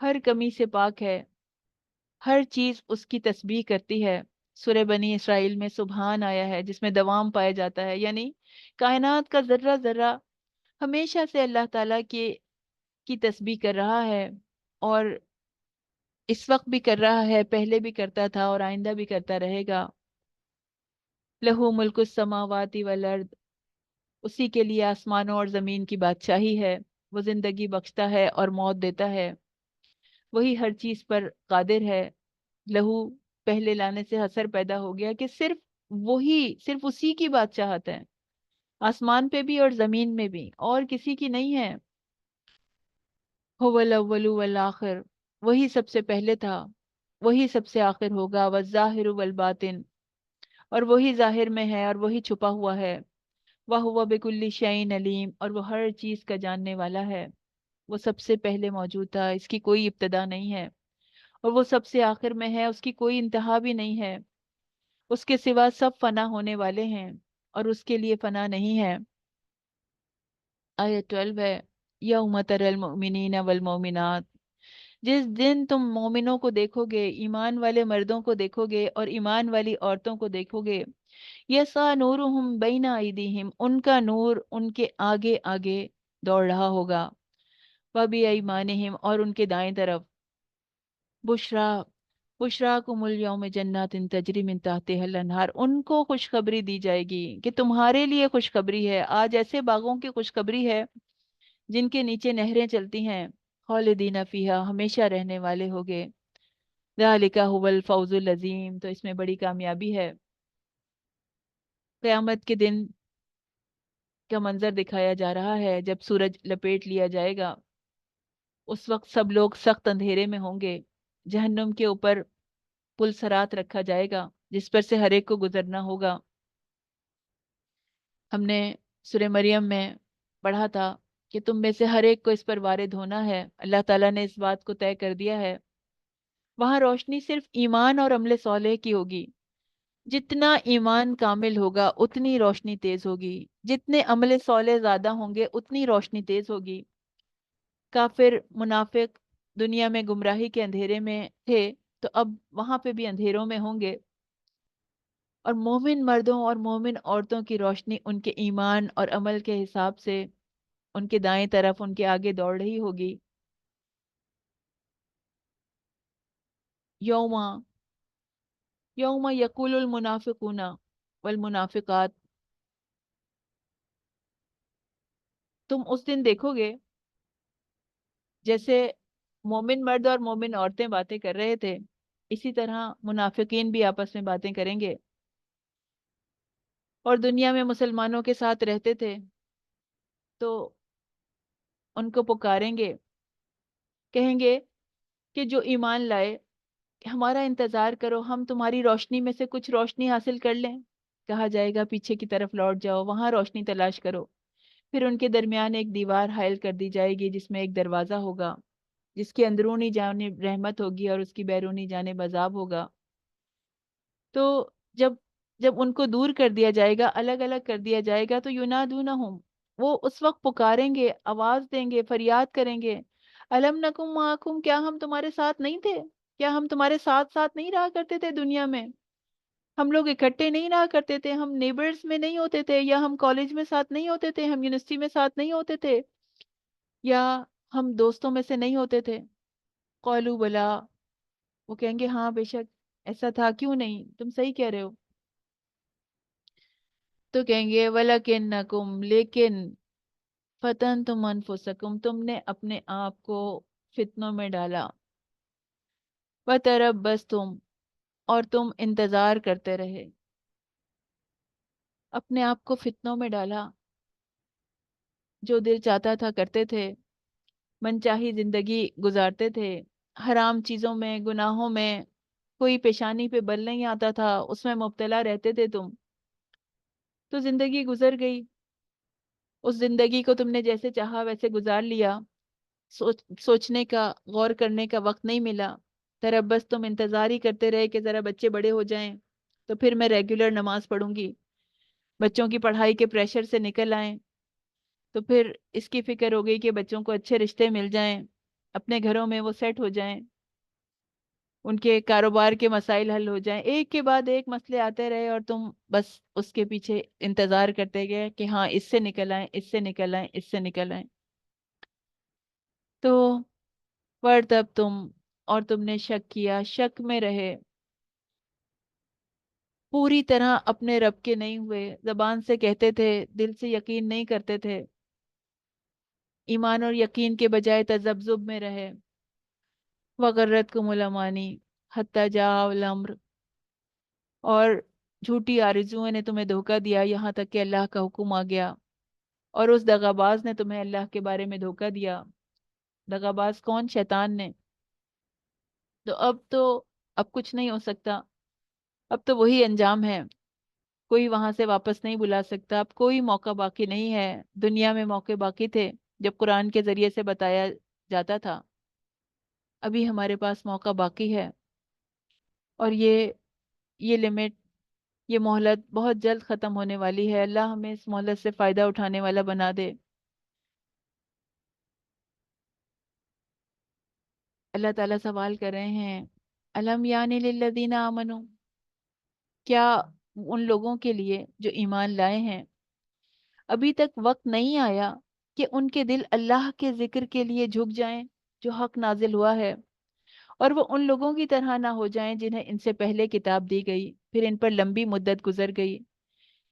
ہر کمی سے پاک ہے، ہر چیز اس کی تسبیح کرتی ہے۔ سورہ بنی اسرائیل میں سبحان آیا ہے جس میں دوام پایا جاتا ہے، یعنی کائنات کا ذرہ ذرہ ہمیشہ سے اللہ تعالیٰ کی تسبیح کر رہا ہے، اور اس وقت بھی کر رہا ہے، پہلے بھی کرتا تھا اور آئندہ بھی کرتا رہے گا۔ لہو ملک السماوات والارض، اسی کے لیے آسمانوں اور زمین کی بادشاہی ہے۔ وہ زندگی بخشتا ہے اور موت دیتا ہے، وہی ہر چیز پر قادر ہے۔ لہو پہلے لانے سے حسر پیدا ہو گیا کہ صرف اسی کی بادشاہت ہے، آسمان پہ بھی اور زمین میں بھی، اور کسی کی نہیں ہے۔ هو الاول والآخر، وہی سب سے پہلے تھا، وہی سب سے آخر ہوگا۔ والظاہر والباطن، اور وہی ظاہر میں ہے اور وہی چھپا ہوا ہے۔ وَهُوَ بِكُلِّ شَيْءٍ علیم، اور وہ ہر چیز کا جاننے والا ہے۔ وہ سب سے پہلے موجود تھا، اس کی کوئی ابتدا نہیں ہے، اور وہ سب سے آخر میں ہے، اس کی کوئی انتہا بھی نہیں ہے۔ اس کے سوا سب فنا ہونے والے ہیں، اور اس کے لیے فنا نہیں ہے۔ آیت 12 ہے، یوم تری المؤمنین والمؤمنات، جس دن تم مومنوں کو دیکھو گے، ایمان والے مردوں کو دیکھو گے اور ایمان والی عورتوں کو دیکھو گے، یسعی نورہم بین ایدیہم، ان کا نور ان کے آگے آگے دوڑ رہا ہوگا، وبایمانہم، اور ان کے دائیں طرف، بشرا بشراکم الیوم جنات تجری من تحتہا الانہار، ان کو خوشخبری دی جائے گی کہ تمہارے لیے خوشخبری ہے، آج ایسے باغوں کی خوشخبری ہے جن کے نیچے نہریں چلتی ہیں، خالدین فیہا، ہمیشہ رہنے والے ہوگے۔ ذالک هو الفوز العظیم، تو اس میں بڑی کامیابی ہے۔ قیامت کے دن کا منظر دکھایا جا رہا ہے، جب سورج لپیٹ لیا جائے گا، اس وقت سب لوگ سخت اندھیرے میں ہوں گے۔ جہنم کے اوپر پل صراط رکھا جائے گا جس پر سے ہر ایک کو گزرنا ہوگا۔ ہم نے سورہ مریم میں پڑھا تھا کہ تم میں سے ہر ایک کو اس پر وارد ہونا ہے، اللہ تعالیٰ نے اس بات کو طے کر دیا ہے۔ وہاں روشنی صرف ایمان اور عمل صالح کی ہوگی، جتنا ایمان کامل ہوگا اتنی روشنی تیز ہوگی، جتنے عمل صالح زیادہ ہوں گے اتنی روشنی تیز ہوگی۔ کافر منافق دنیا میں گمراہی کے اندھیرے میں تھے، تو اب وہاں پہ بھی اندھیروں میں ہوں گے، اور مومن مردوں اور مومن عورتوں کی روشنی ان کے ایمان اور عمل کے حساب سے ان کے دائیں طرف، ان کے آگے دوڑ رہی ہوگی۔ یوم یوم یقول المنافقون والمنافقات، تم اس دن دیکھو گے جیسے مومن مرد اور مومن عورتیں باتیں کر رہے تھے، اسی طرح منافقین بھی آپس میں باتیں کریں گے، اور دنیا میں مسلمانوں کے ساتھ رہتے تھے تو ان کو پکاریں گے، کہیں گے کہ جو ایمان لائے ہمارا انتظار کرو، ہم تمہاری روشنی میں سے کچھ روشنی حاصل کر لیں۔ کہا جائے گا پیچھے کی طرف لوٹ جاؤ، وہاں روشنی تلاش کرو۔ پھر ان کے درمیان ایک دیوار حائل کر دی جائے گی جس میں ایک دروازہ ہوگا، جس کی اندرونی جانب رحمت ہوگی اور اس کی بیرونی جانب عذاب ہوگا۔ تو جب جب ان کو دور کر دیا جائے گا، الگ الگ کر دیا جائے گا، تو ینادونہم، وہ اس وقت پکاریں گے، آواز دیں گے، فریاد کریں گے، الم نکم معکم، کیا ہم تمہارے ساتھ نہیں تھے؟ کیا ہم تمہارے ساتھ ساتھ نہیں رہا کرتے تھے دنیا میں؟ ہم لوگ اکٹھے نہیں رہا کرتے تھے؟ ہم نیبرز میں نہیں ہوتے تھے؟ یا ہم کالج میں ساتھ نہیں ہوتے تھے؟ ہم یونیورسٹی میں ساتھ نہیں ہوتے تھے؟ یا ہم دوستوں میں سے نہیں ہوتے تھے؟ قالوا بلا، وہ کہیں گے ہاں بے شک ایسا تھا، کیوں نہیں، تم صحیح کہہ رہے ہو۔ تو کہیں گے وَلَكِنَّكُمْ، لیکن فتنتم انفسکم، تم نے اپنے آپ کو فتنوں میں ڈالا، وتربصتم، اور تم انتظار کرتے رہے، اپنے آپ کو فتنوں میں ڈالا، جو دل چاہتا تھا کرتے تھے، من چاہی زندگی گزارتے تھے، حرام چیزوں میں، گناہوں میں، کوئی پیشانی پہ بل نہیں آتا تھا، اس میں مبتلا رہتے تھے تم، تو زندگی گزر گئی، اس زندگی کو تم نے جیسے چاہا ویسے گزار لیا، سوچنے کا، غور کرنے کا وقت نہیں ملا، تربص، تم انتظار ہی کرتے رہے کہ ذرا بچے بڑے ہو جائیں تو پھر میں ریگولر نماز پڑھوں گی، بچوں کی پڑھائی کے پریشر سے نکل آئیں تو پھر اس کی فکر ہو گئی کہ بچوں کو اچھے رشتے مل جائیں، اپنے گھروں میں وہ سیٹ ہو جائیں، ان کے کاروبار کے مسائل حل ہو جائیں، ایک کے بعد ایک مسئلے آتے رہے اور تم بس اس کے پیچھے انتظار کرتے گئے کہ ہاں اس سے نکل آئیں، اس سے نکل آئیں، اس سے نکل آئیں، تو تب تم، اور تم نے شک کیا، شک میں رہے، پوری طرح اپنے رب کے نہیں ہوئے، زبان سے کہتے تھے، دل سے یقین نہیں کرتے تھے، ایمان اور یقین کے بجائے تذبذب میں رہے، وغرتکم الامانی حتی جاء الامر، اور جھوٹی آرزوؤں نے تمہیں دھوکہ دیا یہاں تک کہ اللہ کا حکم آ گیا، اور اس دغاباز نے تمہیں اللہ کے بارے میں دھوکہ دیا، دغاباز کون؟ شیطان نے، تو اب کچھ نہیں ہو سکتا، اب تو وہی انجام ہے، کوئی وہاں سے واپس نہیں بلا سکتا، اب کوئی موقع باقی نہیں ہے، دنیا میں موقع باقی تھے جب قرآن کے ذریعے سے بتایا جاتا تھا، ابھی ہمارے پاس موقع باقی ہے، اور یہ لمٹ، یہ مہلت بہت جلد ختم ہونے والی ہے، اللہ ہمیں اس مہلت سے فائدہ اٹھانے والا بنا دے۔ اللہ تعالیٰ سوال کر رہے ہیں، الم یعنی للذین آمنوا، کیا ان لوگوں کے لیے جو ایمان لائے ہیں ابھی تک وقت نہیں آیا کہ ان کے دل اللہ کے ذکر کے لیے جھک جائیں جو حق نازل ہوا ہے، اور وہ ان لوگوں کی طرح نہ ہو جائیں جنہیں ان سے پہلے کتاب دی گئی، پھر ان پر لمبی مدت گزر گئی،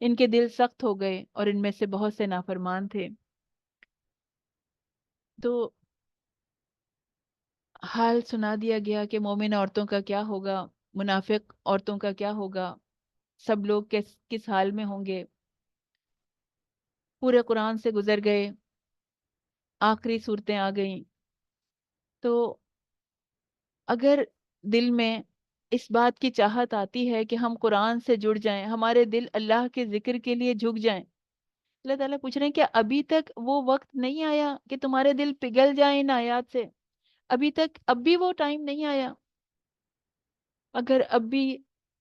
ان کے دل سخت ہو گئے اور ان میں سے بہت سے نافرمان تھے۔ تو حال سنا دیا گیا کہ مومن عورتوں کا کیا ہوگا، منافق عورتوں کا کیا ہوگا، سب لوگ کس حال میں ہوں گے، پورے قرآن سے گزر گئے، آخری صورتیں آ گئیں، تو اگر دل میں اس بات کی چاہت آتی ہے کہ ہم قرآن سے جڑ جائیں، ہمارے دل اللہ کے ذکر کے لیے جھک جائیں، اللہ تعالیٰ پوچھ رہے ہیں کہ ابھی تک وہ وقت نہیں آیا کہ تمہارے دل پگھل جائیں ان آیات سے، اب بھی وہ ٹائم نہیں آیا؟ اگر اب بھی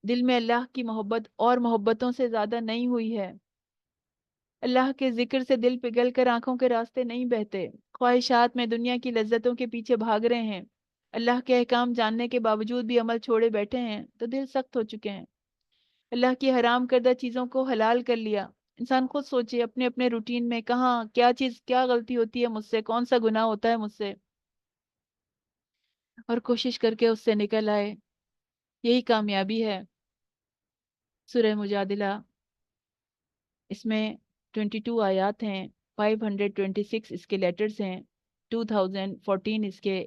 دل میں اللہ کی محبت اور محبتوں سے زیادہ نہیں ہوئی ہے، اللہ کے ذکر سے دل پگھل کر آنکھوں کے راستے نہیں بہتے، خواہشات میں دنیا کی لذتوں کے پیچھے بھاگ رہے ہیں، اللہ کے احکام جاننے کے باوجود بھی عمل چھوڑے بیٹھے ہیں، تو دل سخت ہو چکے ہیں، اللہ کی حرام کردہ چیزوں کو حلال کر لیا، انسان خود سوچے اپنے اپنے روٹین میں کہاں کیا چیز، کیا غلطی ہوتی ہے مجھ سے، کون سا گناہ ہوتا ہے مجھ سے، اور کوشش کر کے اس سے نکل آئے، یہی کامیابی ہے۔ سورہ مجادلہ، اس میں 22 آیات ہیں، 526 اس کے لیٹرز ہیں، 2014 اس کے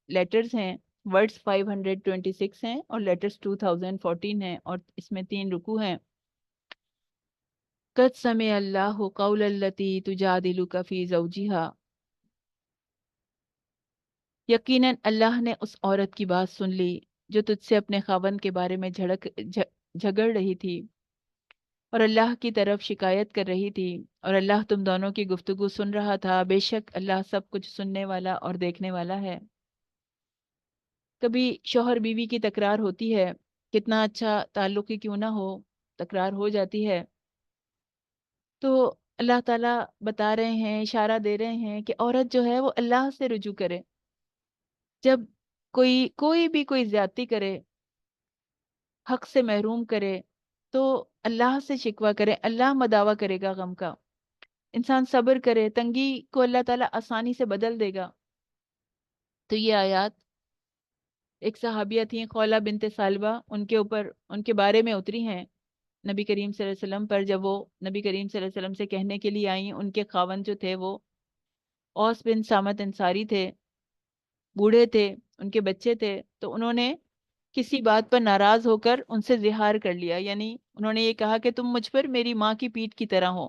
لیٹرز ہیں، ورڈز 526 ہیں اور لیٹرز 2014 ہیں، اور اس میں 3 رکوع ہیں۔ قد سمع اللہ قول التی تجادلک فی زوجہا، یقیناً اللہ نے اس عورت کی بات سن لی جو تجھ سے اپنے خاوند کے بارے میں جھگڑ رہی تھی اور اللہ کی طرف شکایت کر رہی تھی، اور اللہ تم دونوں کی گفتگو سن رہا تھا، بے شک اللہ سب کچھ سننے والا اور دیکھنے والا ہے۔ کبھی شوہر بیوی کی تکرار ہوتی ہے، کتنا اچھا تعلق ہی کیوں نہ ہو، تکرار ہو جاتی ہے، تو اللہ تعالیٰ بتا رہے ہیں، اشارہ دے رہے ہیں کہ عورت جو ہے وہ اللہ سے رجوع کرے، جب کوئی زیادتی کرے، حق سے محروم کرے، تو اللہ سے شکوہ کرے، اللہ مداوع کرے گا غم کا، انسان صبر کرے، تنگی کو اللہ تعالیٰ آسانی سے بدل دے گا۔ تو یہ آیات ایک صحابیہ تھیں خولہ بنت ثعلبہ، ان کے بارے میں اتری ہیں نبی کریم صلی اللہ علیہ وسلم پر، جب وہ نبی کریم صلی اللہ علیہ وسلم سے کہنے کے لیے آئیں، ان کے خاوند جو تھے وہ اوس بن سامت انصاری تھے، بوڑھے تھے، ان کے بچے تھے، تو انہوں نے کسی بات پر ناراض ہو کر ان سے زہار کر لیا، یعنی انہوں نے یہ کہا کہ تم مجھ پر میری ماں کی پیٹھ کی طرح ہو۔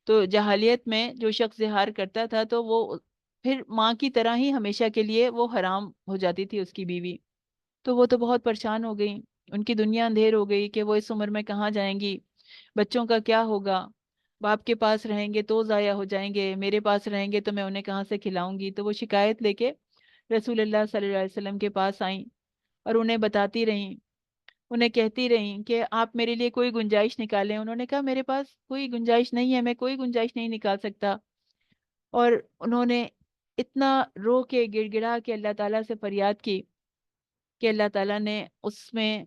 تو جاہلیت میں جو شخص زہار کرتا تھا تو وہ پھر ماں کی طرح ہی ہمیشہ کے لیے وہ حرام ہو جاتی تھی اس کی بیوی۔ تو وہ تو بہت پریشان ہو گئی، ان کی دنیا اندھیر ہو گئی کہ وہ اس عمر میں کہاں جائیں گی، بچوں کا کیا ہوگا، باپ کے پاس رہیں گے تو ضائع ہو جائیں گے، میرے پاس رہیں گے تو میں انہیں کہاں سے کھلاؤں گی۔ تو وہ شکایت لے کے رسول اللہ صلی اللہ علیہ وسلم کے پاس آئیں اور انہیں بتاتی رہیں، انہیں کہتی رہیں کہ آپ میرے لیے کوئی گنجائش نکالیں۔ انہوں نے کہا میرے پاس کوئی گنجائش نہیں ہے، میں کوئی گنجائش نہیں نکال سکتا۔ اور انہوں نے اتنا رو کے گڑ گڑا کے اللہ تعالیٰ سے فریاد کی کہ اللہ تعالیٰ نے اس میں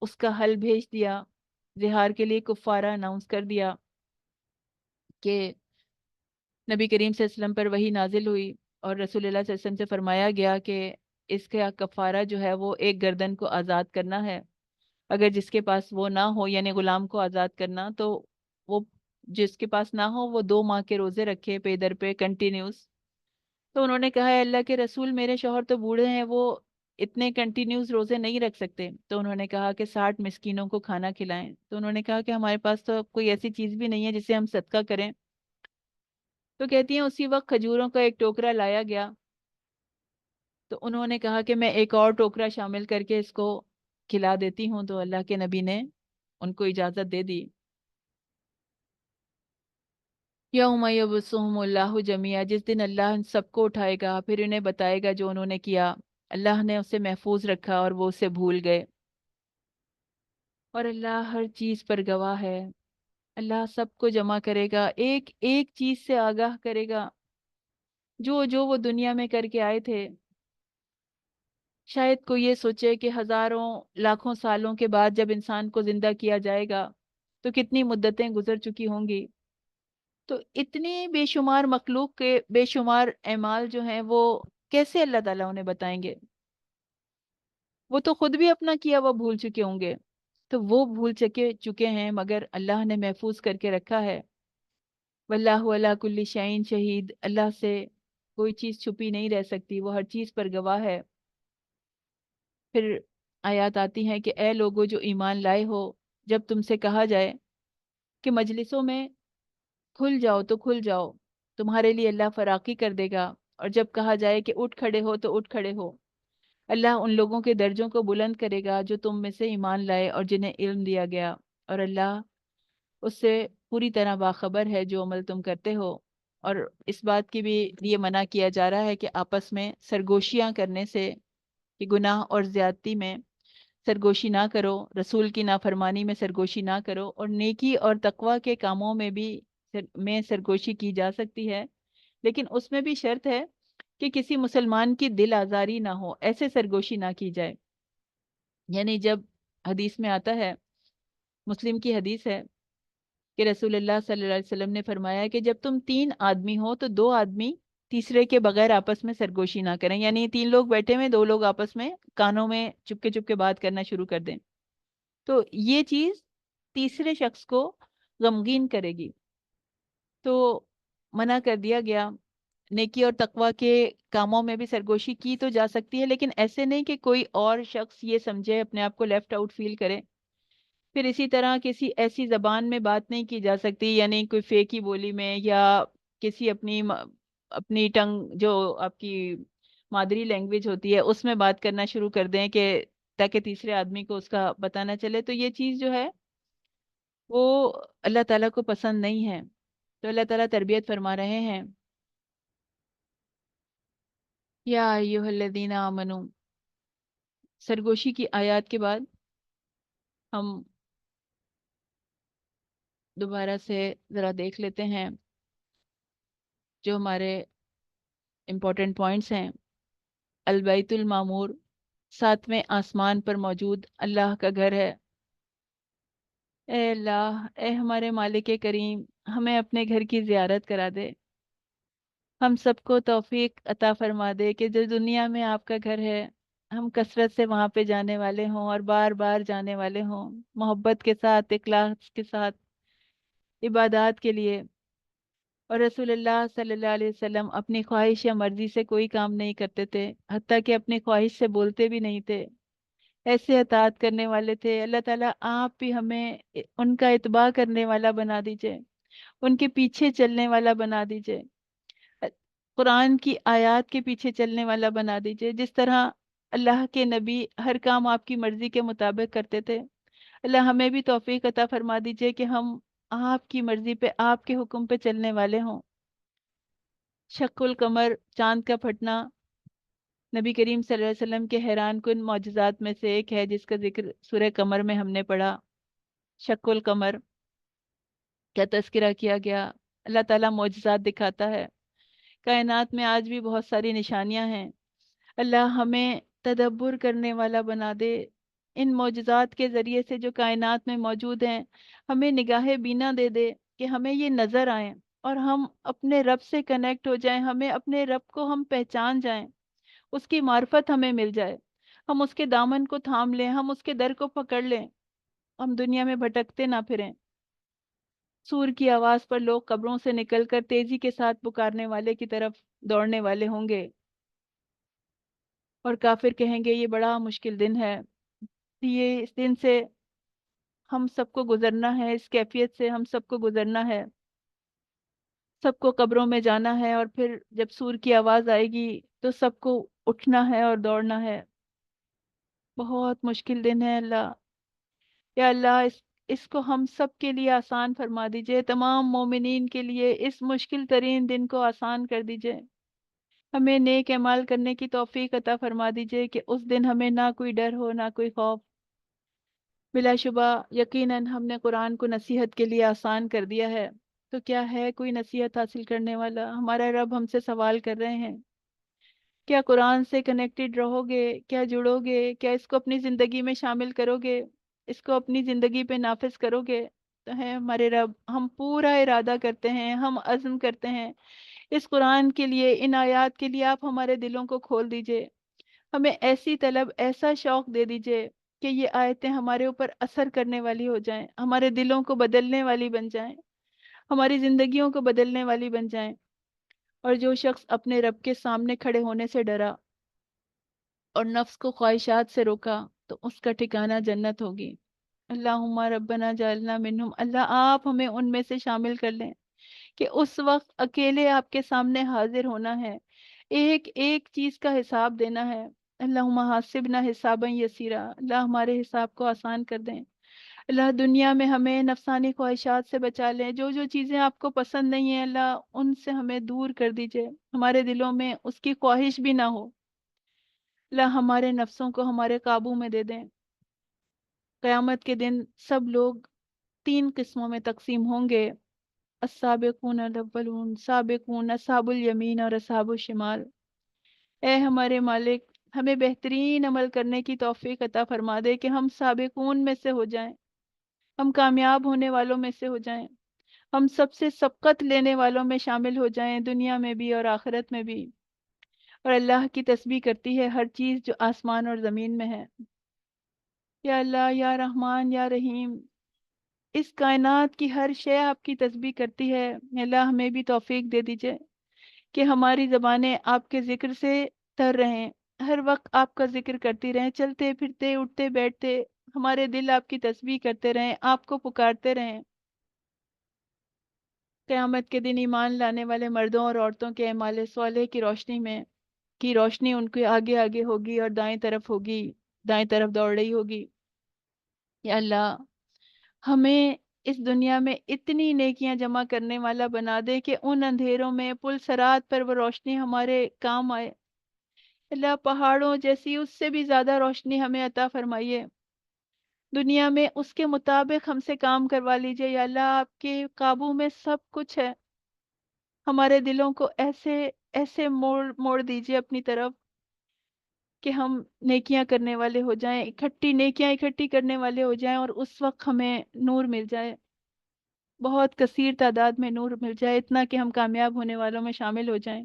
اس کا حل بھیج دیا، زہار کے لیے کفارہ اناؤنس کر دیا کہ نبی کریم صلی اللہ علیہ وسلم پر وحی نازل ہوئی اور رسول اللہ صلی اللہ علیہ وسلم سے فرمایا گیا کہ اس کا کفارہ جو ہے وہ ایک گردن کو آزاد کرنا ہے، اگر جس کے پاس وہ نہ ہو یعنی غلام کو آزاد کرنا، تو وہ جس کے پاس نہ ہو وہ 2 ماہ کے روزے رکھے پے در پہ کنٹینیوس۔ تو انہوں نے کہا ہے اللہ کے رسول میرے شوہر تو بوڑھے ہیں، وہ اتنے کنٹینیوس روزے نہیں رکھ سکتے۔ تو انہوں نے کہا کہ 60 مسکینوں کو کھانا کھلائیں۔ تو انہوں نے کہا کہ ہمارے پاس تو کوئی ایسی چیز بھی نہیں ہے جسے ہم صدقہ کریں۔ تو کہتی ہیں اسی وقت کھجوروں کا ایک ٹوکرا لایا گیا، تو انہوں نے کہا کہ میں ایک اور ٹوکرا شامل کر کے اس کو کھلا دیتی ہوں، تو اللہ کے نبی نے ان کو اجازت دے دی۔ یوم یبعثہم اللہ جمیعا، جس دن اللہ ان سب کو اٹھائے گا پھر انہیں بتائے گا جو انہوں نے کیا۔ اللہ نے اسے محفوظ رکھا اور وہ اسے بھول گئے، اور اللہ ہر چیز پر گواہ ہے۔ اللہ سب کو جمع کرے گا، ایک ایک چیز سے آگاہ کرے گا، جو جو وہ دنیا میں کر کے آئے تھے۔ شاید کوئی یہ سوچے کہ ہزاروں لاکھوں سالوں کے بعد جب انسان کو زندہ کیا جائے گا تو کتنی مدتیں گزر چکی ہوں گی، تو اتنی بے شمار مخلوق کے بے شمار اعمال جو ہیں وہ کیسے اللہ تعالیٰ انہیں بتائیں گے؟ وہ تو خود بھی اپنا کیا وہ بھول چکے ہوں گے۔ تو وہ بھول چکے ہیں مگر اللہ نے محفوظ کر کے رکھا ہے۔ واللہ علی کل شیء شہید، اللہ سے کوئی چیز چھپی نہیں رہ سکتی، وہ ہر چیز پر گواہ ہے۔ پھر آیات آتی ہیں کہ اے لوگو جو ایمان لائے ہو، جب تم سے کہا جائے کہ مجلسوں میں کھل جاؤ تو کھل جاؤ، تمہارے لیے اللہ فراخی کر دے گا، اور جب کہا جائے کہ اٹھ کھڑے ہو تو اٹھ کھڑے ہو، اللہ ان لوگوں کے درجوں کو بلند کرے گا جو تم میں سے ایمان لائے اور جنہیں علم دیا گیا، اور اللہ اس سے پوری طرح باخبر ہے جو عمل تم کرتے ہو۔ اور اس بات کی بھی یہ منع کیا جا رہا ہے کہ آپس میں سرگوشیاں کرنے سے، کہ گناہ اور زیادتی میں سرگوشی نہ کرو، رسول کی نافرمانی میں سرگوشی نہ کرو، اور نیکی اور تقوی کے کاموں میں بھی سرگوشی کی جا سکتی ہے، لیکن اس میں بھی شرط ہے کہ کسی مسلمان کی دل آزاری نہ ہو، ایسے سرگوشی نہ کی جائے۔ یعنی جب حدیث میں آتا ہے، مسلم کی حدیث ہے کہ رسول اللہ صلی اللہ علیہ وسلم نے فرمایا کہ جب تم 3 آدمی ہو تو 2 آدمی تیسرے کے بغیر آپس میں سرگوشی نہ کریں، یعنی 3 لوگ بیٹھے ہوئے 2 لوگ آپس میں کانوں میں چپ کے بات کرنا شروع کر دیں، تو یہ چیز تیسرے شخص کو غمگین کرے گی، تو منع کر دیا گیا۔ نیکی اور تقوی کے کاموں میں بھی سرگوشی کی تو جا سکتی ہے، لیکن ایسے نہیں کہ کوئی اور شخص یہ سمجھے، اپنے آپ کو لیفٹ آؤٹ فیل کرے۔ پھر اسی طرح کسی ایسی زبان میں بات نہیں کی جا سکتی، یعنی کوئی فیک ہی بولی میں، یا کسی اپنی ٹنگ جو آپ کی مادری لینگویج ہوتی ہے اس میں بات کرنا شروع کر دیں، کہ تاکہ تیسرے آدمی کو اس کا پتہ نہ چلے، تو یہ چیز جو ہے وہ اللہ تعالیٰ کو پسند نہیں ہے۔ تو اللہ تعالیٰ تربیت فرما رہے ہیں، یا ایھا الذین آمنو، سرگوشی کی آیات کے بعد ہم دوبارہ سے ذرا دیکھ لیتے ہیں جو ہمارے امپورٹنٹ پوائنٹس ہیں۔ البیت المعمور 7ویں آسمان پر موجود اللہ کا گھر ہے۔ اے اللہ، اے ہمارے مالک کریم، ہمیں اپنے گھر کی زیارت کرا دے، ہم سب کو توفیق عطا فرما دے کہ جو دنیا میں آپ کا گھر ہے ہم کثرت سے وہاں پہ جانے والے ہوں اور بار بار جانے والے ہوں، محبت کے ساتھ، اخلاص کے ساتھ، عبادات کے لیے، اور رسول اللہ صلی اللہ علیہ وسلم اپنی خواہش یا مرضی سے کوئی کام نہیں کرتے تھے، حتیٰ کہ اپنی خواہش سے بولتے بھی نہیں تھے، ایسے اطاعت کرنے والے تھے۔ اللہ تعالیٰ آپ بھی ہمیں ان کا اتباع کرنے والا بنا دیجئے، ان کے پیچھے چلنے والا بنا دیجئے، قرآن کی آیات کے پیچھے چلنے والا بنا دیجئے، جس طرح اللہ کے نبی ہر کام آپ کی مرضی کے مطابق کرتے تھے۔ اللہ ہمیں بھی توفیق عطا فرما دیجئے کہ ہم آپ کی مرضی پہ، آپ کے حکم پہ چلنے والے ہوں۔ شق القمر، چاند کا پھٹنا، نبی کریم صلی اللہ علیہ وسلم کے حیران کن معجزات میں سے ایک ہے، جس کا ذکر سورہ قمر میں ہم نے پڑھا۔ شق القمر کا تذکرہ کیا گیا۔ اللہ تعالیٰ معجزات دکھاتا ہے۔ کائنات میں آج بھی بہت ساری نشانیاں ہیں۔ اللہ ہمیں تدبر کرنے والا بنا دے۔ ان معجزات کے ذریعے سے جو کائنات میں موجود ہیں، ہمیں نگاہ بینا دے دے کہ ہمیں یہ نظر آئیں اور ہم اپنے رب سے کنیکٹ ہو جائیں، ہمیں اپنے رب کو ہم پہچان جائیں، اس کی معرفت ہمیں مل جائے، ہم اس کے دامن کو تھام لیں، ہم اس کے در کو پکڑ لیں، ہم دنیا میں بھٹکتے نہ پھریں۔ سور کی آواز پر لوگ قبروں سے نکل کر تیزی کے ساتھ پکارنے والے کی طرف دوڑنے والے ہوں گے، اور کافر کہیں گے یہ بڑا مشکل دن ہے، یہ اس دن سے ہم سب کو گزرنا ہے، اس کیفیت سے ہم سب کو گزرنا ہے، سب کو قبروں میں جانا ہے، اور پھر جب سور کی آواز آئے گی تو سب کو اٹھنا ہے اور دوڑنا ہے۔ بہت مشکل دن ہے اللہ۔ یا اللہ اس کو ہم سب کے لیے آسان فرما دیجئے، تمام مومنین کے لیے اس مشکل ترین دن کو آسان کر دیجئے۔ ہمیں نیک اعمال کرنے کی توفیق عطا فرما دیجئے کہ اس دن ہمیں نہ کوئی ڈر ہو، نہ کوئی خوف۔ بلا شبہ یقیناً ہم نے قرآن کو نصیحت کے لیے آسان کر دیا ہے، تو کیا ہے کوئی نصیحت حاصل کرنے والا؟ ہمارا رب ہم سے سوال کر رہے ہیں، کیا قرآن سے کنیکٹڈ رہو گے؟ کیا جڑو گے؟ کیا اس کو اپنی زندگی میں شامل کرو گے؟ اس کو اپنی زندگی پہ نافذ کرو گے؟ تو ہے ہمارے رب، ہم پورا ارادہ کرتے ہیں، ہم عزم کرتے ہیں اس قرآن کے لیے، ان آیات کے لیے آپ ہمارے دلوں کو کھول دیجئے، ہمیں ایسی طلب، ایسا شوق دے دیجئے کہ یہ آیتیں ہمارے اوپر اثر کرنے والی ہو جائیں، ہمارے دلوں کو بدلنے والی بن جائیں، ہماری زندگیوں کو بدلنے والی بن جائیں۔ اور جو شخص اپنے رب کے سامنے کھڑے ہونے سے ڈرا اور نفس کو خواہشات سے روکا، تو اس کا ٹھکانہ جنت ہوگی۔ اللہم ربنا جعلنا منہم، اللہ آپ ہمیں ان میں سے شامل کر لیں کہ اس وقت اکیلے آپ کے سامنے حاضر ہونا ہے، ایک ایک چیز کا حساب دینا ہے۔ اللہم حاسبنا حسابا یسیرا، اللہ ہمارے حساب کو آسان کر دیں۔ اللہ دنیا میں ہمیں نفسانی خواہشات سے بچا لیں، جو جو چیزیں آپ کو پسند نہیں ہیں اللہ ان سے ہمیں دور کر دیجئے، ہمارے دلوں میں اس کی خواہش بھی نہ ہو۔ اللہ ہمارے نفسوں کو ہمارے قابو میں دے دیں۔ قیامت کے دن سب لوگ تین قسموں میں تقسیم ہوں گے، السابقون الاولون، سابقون، اصحاب الیمین اور اصحاب الشمال۔ اے ہمارے مالک، ہمیں بہترین عمل کرنے کی توفیق عطا فرما دے کہ ہم سابقون میں سے ہو جائیں، ہم کامیاب ہونے والوں میں سے ہو جائیں، ہم سب سے سبقت لینے والوں میں شامل ہو جائیں، دنیا میں بھی اور آخرت میں بھی۔ اور اللہ کی تسبیح کرتی ہے ہر چیز جو آسمان اور زمین میں ہے۔ یا اللہ، یا رحمان، یا رحیم، اس کائنات کی ہر شے آپ کی تسبیح کرتی ہے۔ اللہ ہمیں بھی توفیق دے دیجئے کہ ہماری زبانیں آپ کے ذکر سے تر رہیں، ہر وقت آپ کا ذکر کرتی رہیں، چلتے پھرتے اٹھتے بیٹھتے ہمارے دل آپ کی تسبیح کرتے رہیں، آپ کو پکارتے رہیں۔ قیامت کے دن ایمان لانے والے مردوں اور عورتوں کے اعمال صالح کی روشنی میں کی روشنی ان کے آگے آگے ہوگی اور دائیں طرف ہوگی، دائیں طرف دوڑ رہی ہوگی۔ یا اللہ ہمیں اس دنیا میں اتنی نیکیاں جمع کرنے والا بنا دے کہ ان اندھیروں میں پل صراط پر وہ روشنی ہمارے کام آئے۔ اللہ پہاڑوں جیسی اس سے بھی زیادہ روشنی ہمیں عطا فرمائیے، دنیا میں اس کے مطابق ہم سے کام کروا لیجئے۔ یا اللہ آپ کے قابو میں سب کچھ ہے، ہمارے دلوں کو ایسے ایسے موڑ موڑ دیجئے اپنی طرف کہ ہم نیکیاں کرنے والے ہو جائیں، نیکیاں اکٹھی کرنے والے ہو جائیں، اور اس وقت ہمیں نور مل جائے، بہت کثیر تعداد میں نور مل جائے، اتنا کہ ہم کامیاب ہونے والوں میں شامل ہو جائیں۔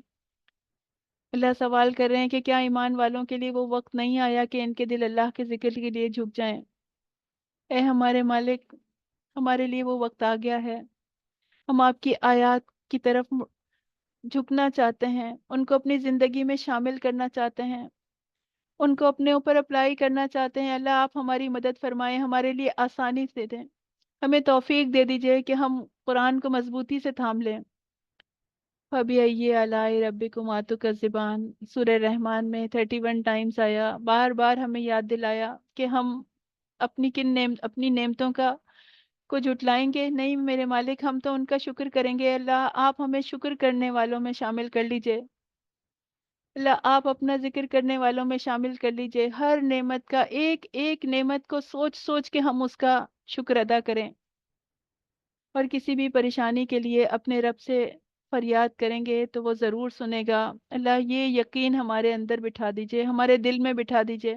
اللہ سوال کر رہے ہیں کہ کیا ایمان والوں کے لیے وہ وقت نہیں آیا کہ ان کے دل اللہ کے ذکر کے لیے جھک جائیں؟ اے ہمارے مالک، ہمارے لیے وہ وقت آ گیا ہے، ہم آپ کی آیات کی طرف جھکنا چاہتے ہیں، ان کو اپنی زندگی میں شامل کرنا چاہتے ہیں، ان کو اپنے اوپر اپلائی کرنا چاہتے ہیں، اللہ آپ ہماری مدد فرمائیں، ہمارے لیے آسانی سے دیں، ہمیں توفیق دے دیجئے کہ ہم قرآن کو مضبوطی سے تھام لیں۔ فَبِأَيِّ آلَاءِ رَبِّكُمَا تُكَذِّبَانِ سورہ رحمان میں 31 ٹائمز آیا، بار بار ہمیں یاد دلایا کہ ہم اپنی نعمتوں کو جھٹلائیں گے نہیں میرے مالک، ہم تو ان کا شکر کریں گے، اللہ آپ ہمیں شکر کرنے والوں میں شامل کر لیجئے، اللہ آپ اپنا ذکر کرنے والوں میں شامل کر لیجئے، ہر نعمت کا ایک ایک نعمت کو سوچ سوچ کے ہم اس کا شکر ادا کریں، اور کسی بھی پریشانی کے لیے اپنے رب سے فریاد کریں گے تو وہ ضرور سنے گا۔ اللہ یہ یقین ہمارے اندر بٹھا دیجئے، ہمارے دل میں بٹھا دیجئے،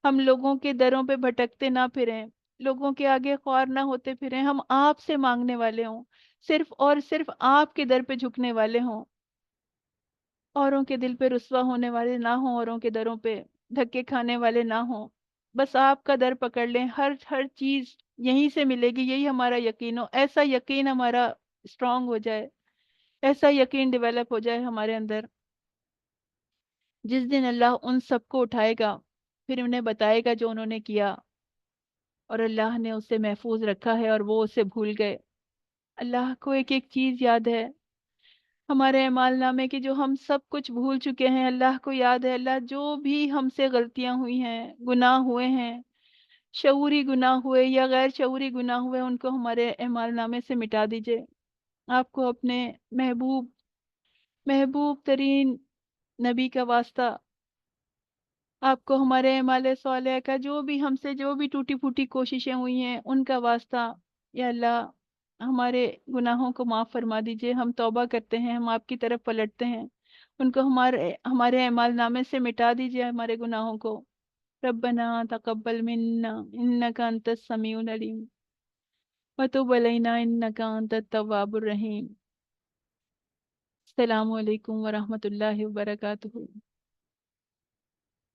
ہم لوگوں کے دروں پہ بھٹکتے نہ پھریں، لوگوں کے آگے خوار نہ ہوتے پھریں، ہم آپ سے مانگنے والے ہوں، صرف اور صرف آپ کے در پہ جھکنے والے ہوں، اوروں کے دل پہ رسوا ہونے والے نہ ہوں، اوروں کے دروں پہ دھکے کھانے والے نہ ہوں، بس آپ کا در پکڑ لیں، ہر چیز یہیں سے ملے گی، یہی ہمارا یقین ہو، ایسا یقین ہمارا اسٹرانگ ہو جائے، ایسا یقین ڈیولپ ہو جائے ہمارے اندر، جس دن اللہ ان سب کو اٹھائے گا پھر انہیں بتائے گا جو انہوں نے کیا، اور اللہ نے اسے محفوظ رکھا ہے اور وہ اسے بھول گئے۔ اللہ کو ایک ایک چیز یاد ہے، ہمارے اعمال نامے کی جو ہم سب کچھ بھول چکے ہیں اللہ کو یاد ہے، اللہ جو بھی ہم سے غلطیاں ہوئی ہیں، گناہ ہوئے ہیں، شعوری گناہ ہوئے یا غیر شعوری گناہ ہوئے، ان کو ہمارے اعمال نامے سے مٹا دیجئے۔ آپ کو اپنے محبوب محبوب ترین نبی کا واسطہ، آپ کو ہمارے اعمال صالح کا جو بھی ہم سے جو بھی ٹوٹی پھوٹی کوششیں ہوئی ہیں ان کا واسطہ، یا اللہ ہمارے گناہوں کو معاف فرما دیجئے، ہم توبہ کرتے ہیں، ہم آپ کی طرف پلٹتے ہیں، ان کو ہمارے اعمال نامے سے مٹا دیجئے ہمارے گناہوں کو۔ ربنا تقبل منا انک انت السمیع العلیم وتب علینا انک انت التواب الرحیم۔ السلام علیکم ورحمۃ اللہ وبرکاتہ۔